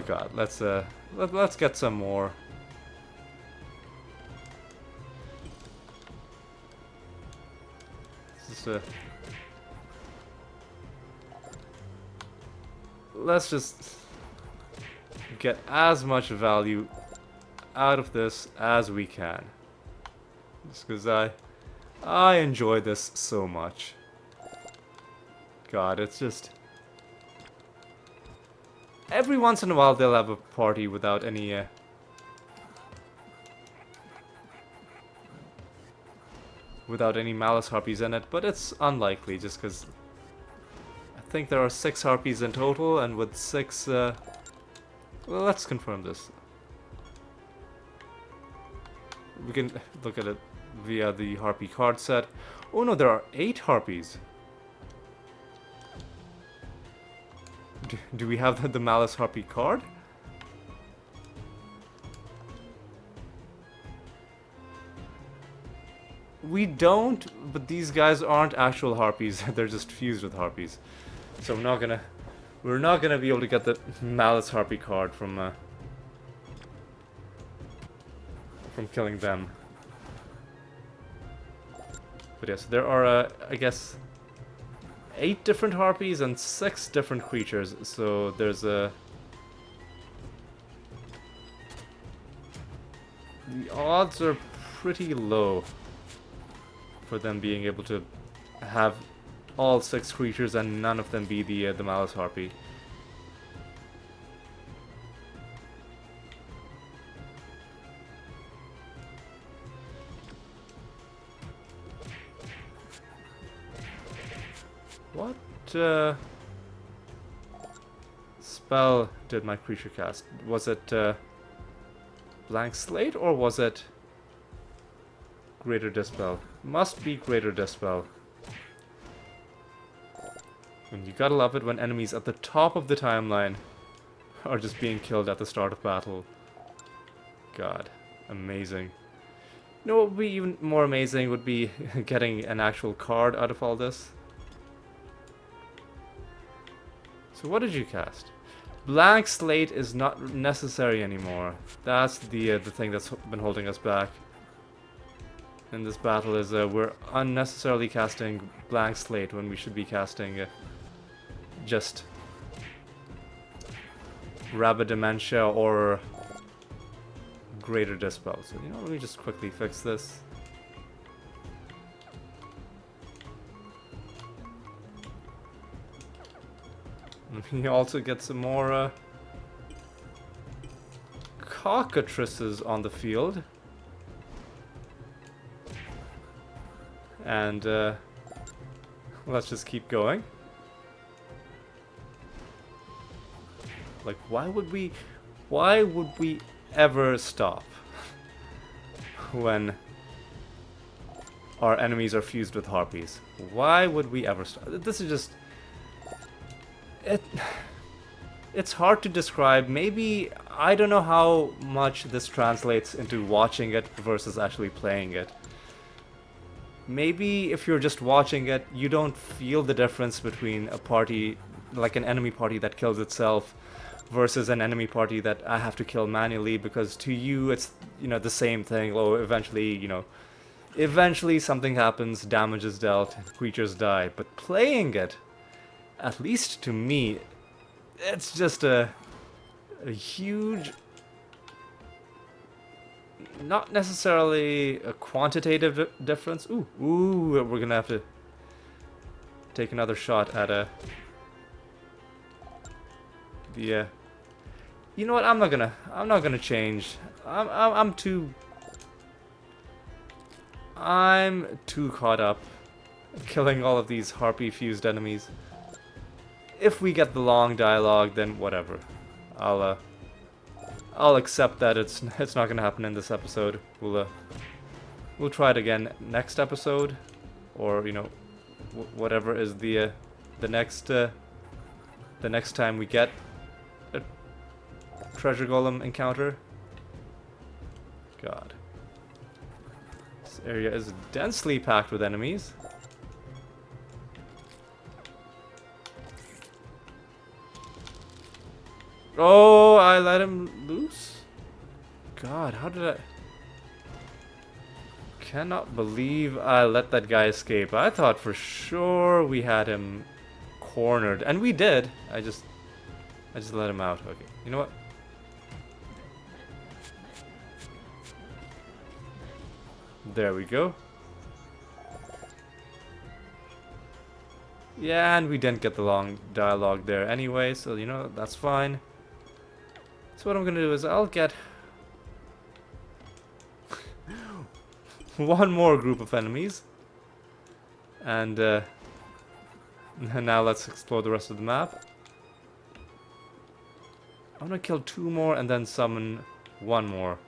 god, let's get some more. Let's just get as much value out of this as we can. Just because I enjoy this so much. God, it's just... Every once in a while they'll have a party without any... without any Malice Harpies in it, but it's unlikely just because I think there are 6 Harpies in total, and with 6... well, let's confirm this. We can look at it via the Harpy card set. Oh no, there are 8 Harpies. Do we have the Malice Harpy card? We don't, but these guys aren't actual Harpies. They're just fused with Harpies. So we're not gonna be able to get the Malice Harpy card from killing them. But yes, there are I guess 8 different Harpies and 6 different creatures. So there's the odds are pretty low for them being able to have all 6 creatures and none of them be the Malice Harpy. What spell did my creature cast? Was it Blank Slate or was it Greater Dispel? Must be Greater Dispel. And you gotta love it when enemies at the top of the timeline are just being killed at the start of battle. God, amazing. You know what would be even more amazing would be getting an actual card out of all this. So what did you cast? Blank Slate is not necessary anymore. That's the thing that's been holding us back in this battle, is we're unnecessarily casting Blank Slate when we should be casting just Rabid Dementia or Greater Dispel. So, you know, let me just quickly fix this. Let me also get some more cockatrices on the field. And let's just keep going. Like, why would we ever stop when our enemies are fused with Harpies? Why would we ever stop? This is just... It's hard to describe. Maybe, I don't know how much this translates into watching it versus actually playing it. Maybe if you're just watching it, you don't feel the difference between a party, like an enemy party that kills itself, versus an enemy party that I have to kill manually, because to you it's, you know, the same thing. Oh, eventually, you know, eventually something happens, damage is dealt, creatures die. But playing it, at least to me, it's just a huge not necessarily a quantitative difference. Ooh, we're gonna have to take another shot at the. You know what? I'm not gonna change. I'm too caught up killing all of these harpy fused enemies. If we get the long dialogue, then whatever. I'll accept that it's not gonna happen in this episode. We'll try it again next episode, or you know, whatever is the next time we get a treasure golem encounter. God, this area is densely packed with enemies. Oh, I let him loose? God, how did I... Cannot believe I let that guy escape. I thought for sure we had him cornered. And we did. I just let him out. Okay, you know what? There we go. Yeah, and we didn't get the long dialogue there anyway, so you know, that's fine. So what I'm gonna do is I'll get one more group of enemies, and now let's explore the rest of the map. I'm gonna kill 2 more and then summon one more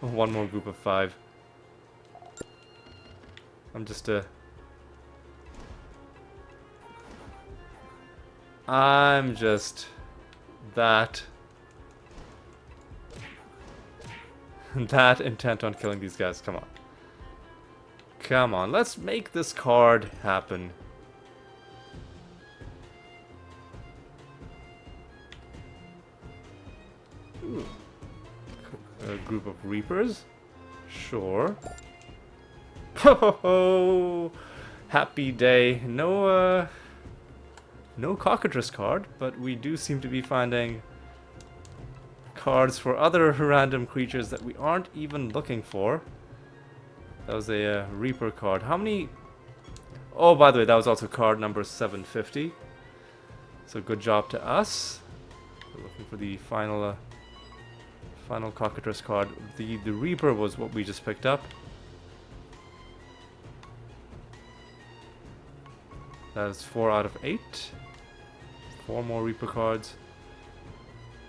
group of 5. I'm just that intent on killing these guys. Come on. Come on, let's make this card happen. Ooh. A group of Reapers? Sure. Ho ho ho! Happy day. No cockatrice card, but we do seem to be finding cards for other random creatures that we aren't even looking for. That was a Reaper card. How many... Oh, by the way, that was also card number 750. So good job to us. We're looking for the final cockatrice card. The Reaper was what we just picked up. That is 4 out of 8. 4 more Reaper cards.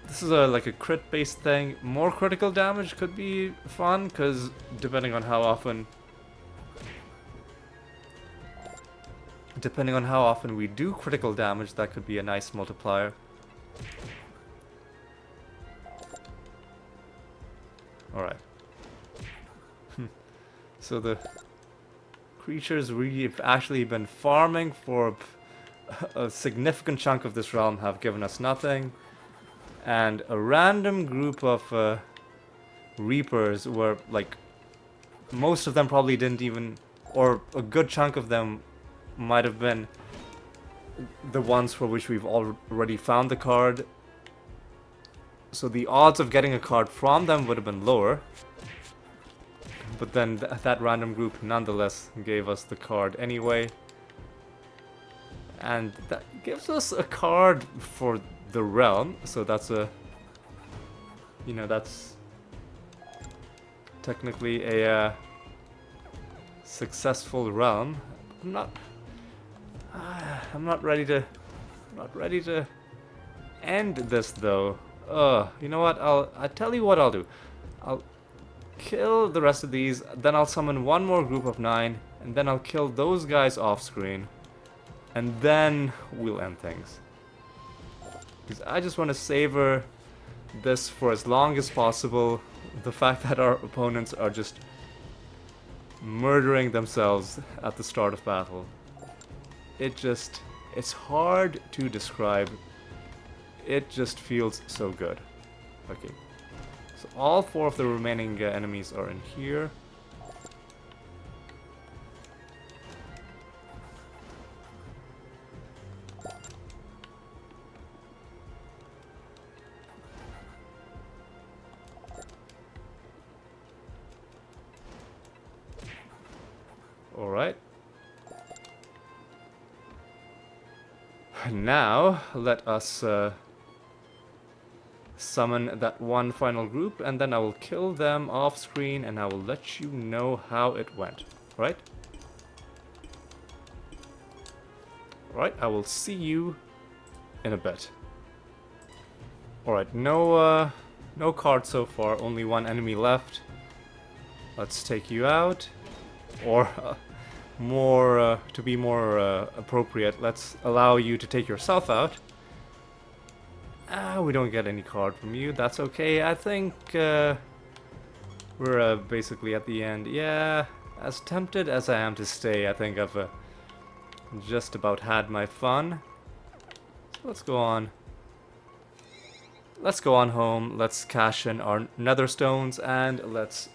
This is like a crit based thing. More critical damage could be fun, because depending on how often we do critical damage, that could be a nice multiplier. Alright. So the creatures we've actually been farming for a significant chunk of this realm have given us nothing. And a random group of Reapers were, like, most of them probably didn't even, or a good chunk of them might have been the ones for which we've already found the card. So the odds of getting a card from them would have been lower. But then that random group nonetheless gave us the card anyway. And that gives us a card for the realm, so that's a, you know, that's technically a successful realm. I'm not ready to end this though. You know what? I'll tell you what I'll do. I'll kill the rest of these, then I'll summon one more group of 9, and then I'll kill those guys off screen, and then we'll end things. Because I just want to savor this for as long as possible. The fact that our opponents are just murdering themselves at the start of battle. It's hard to describe. It just feels so good. Okay. So all 4 of the remaining enemies are in here. Now, let us summon that one final group, and then I will kill them off screen, and I will let you know how it went. Right? Right, I will see you in a bit. Alright, no cards so far, only one enemy left. Let's take you out. Or, to be more appropriate, let's allow you to take yourself out. We don't get any card from you, that's okay. I think we're basically at the end. Yeah, as tempted as I am to stay, I think I've just about had my fun. So let's go on. Let's go on home, let's cash in our nether stones, and let's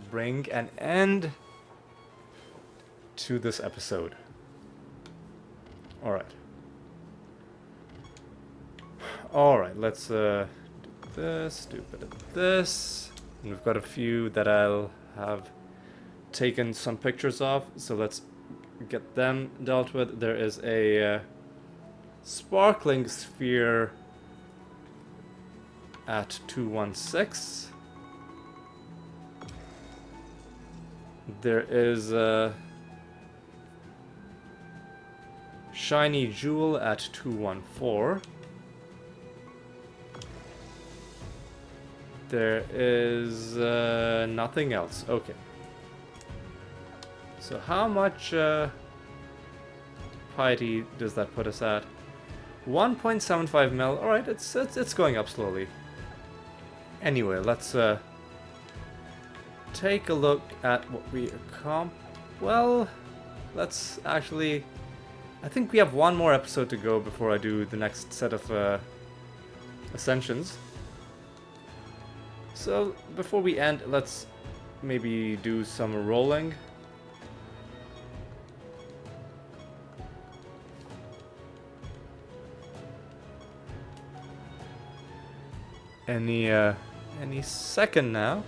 bring an end to this episode. Alright. Alright, let's do this, do a bit of this. And we've got a few that I'll have taken some pictures of, so let's get them dealt with. There is a sparkling sphere at 216. There is a shiny jewel at 214. There is nothing else. Okay. So how much piety does that put us at? 1.75 mil. All right, it's going up slowly. Anyway, let's take a look at what we well, let's actually. I think we have one more episode to go before I do the next set of ascensions. So before we end, let's maybe do some rolling. Any second now.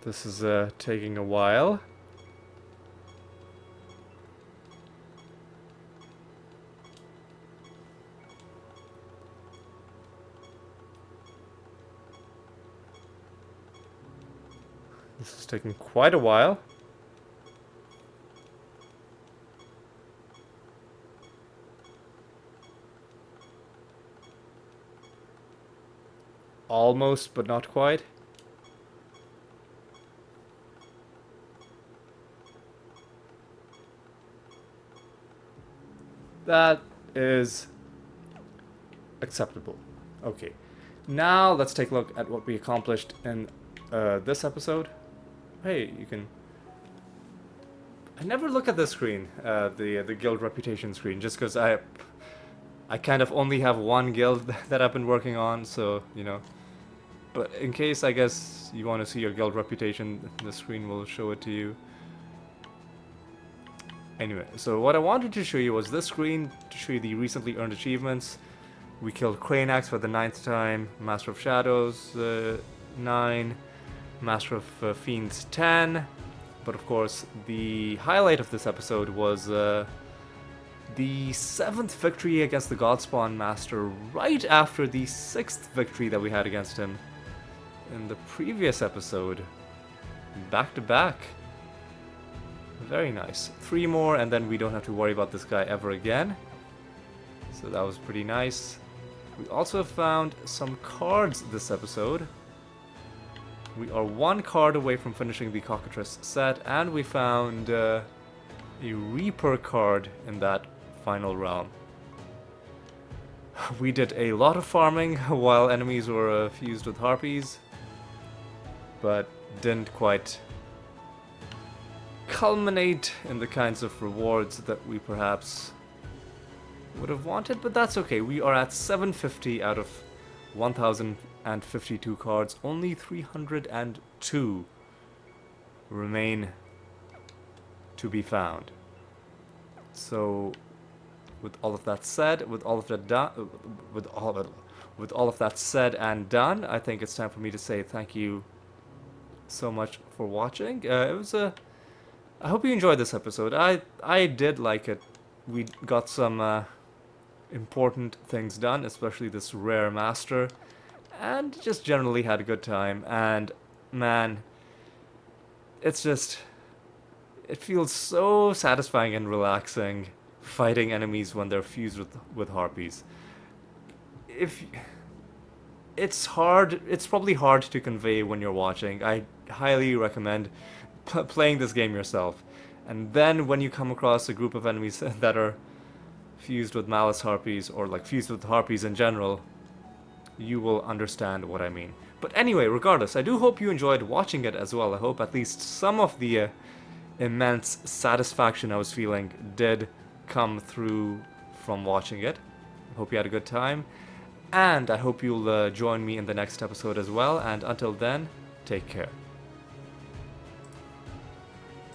This is taking a while. This is taking quite a while. Almost, but not quite. That is acceptable. Okay. Now let's take a look at what we accomplished in this episode. Hey, you can... I never look at this screen, the guild reputation screen, just because I kind of only have one guild that I've been working on, so, you know. But in case, I guess, you want to see your guild reputation, the screen will show it to you. Anyway, so what I wanted to show you was this screen, to show you the recently earned achievements. We killed Cranax for the 9th time, Master of Shadows 9, Master of Fiends 10, but of course the highlight of this episode was the 7th victory against the Godspawn Master right after the 6th victory that we had against him in the previous episode. Back to back. Very nice. 3 more and then we don't have to worry about this guy ever again. So that was pretty nice. We also found some cards this episode. We are 1 card away from finishing the Cockatrice set, and we found a Reaper card in that final realm. We did a lot of farming while enemies were fused with Harpies, but didn't quite culminate in the kinds of rewards that we perhaps would have wanted, but that's okay. We are at 750 out of 1052 cards. Only 302 remain to be found. So with all of that said, with all of that done, with all of that said and done, I think it's time for me to say thank you so much for watching. It was a. I hope you enjoyed this episode. I did like it. We got some important things done, especially this rare master, and just generally had a good time. And man, it's just. It feels so satisfying and relaxing fighting enemies when they're fused with harpies. If it's hard, it's probably hard to convey when you're watching. I highly recommend playing this game yourself. And then when you come across a group of enemies that are fused with Malice Harpies, or like fused with Harpies in general, you will understand what I mean. But anyway, regardless, I do hope you enjoyed watching it as well. I hope at least some of the immense satisfaction I was feeling did come through from watching it. I hope you had a good time, and I hope you'll join me in the next episode as well, and until then, take care.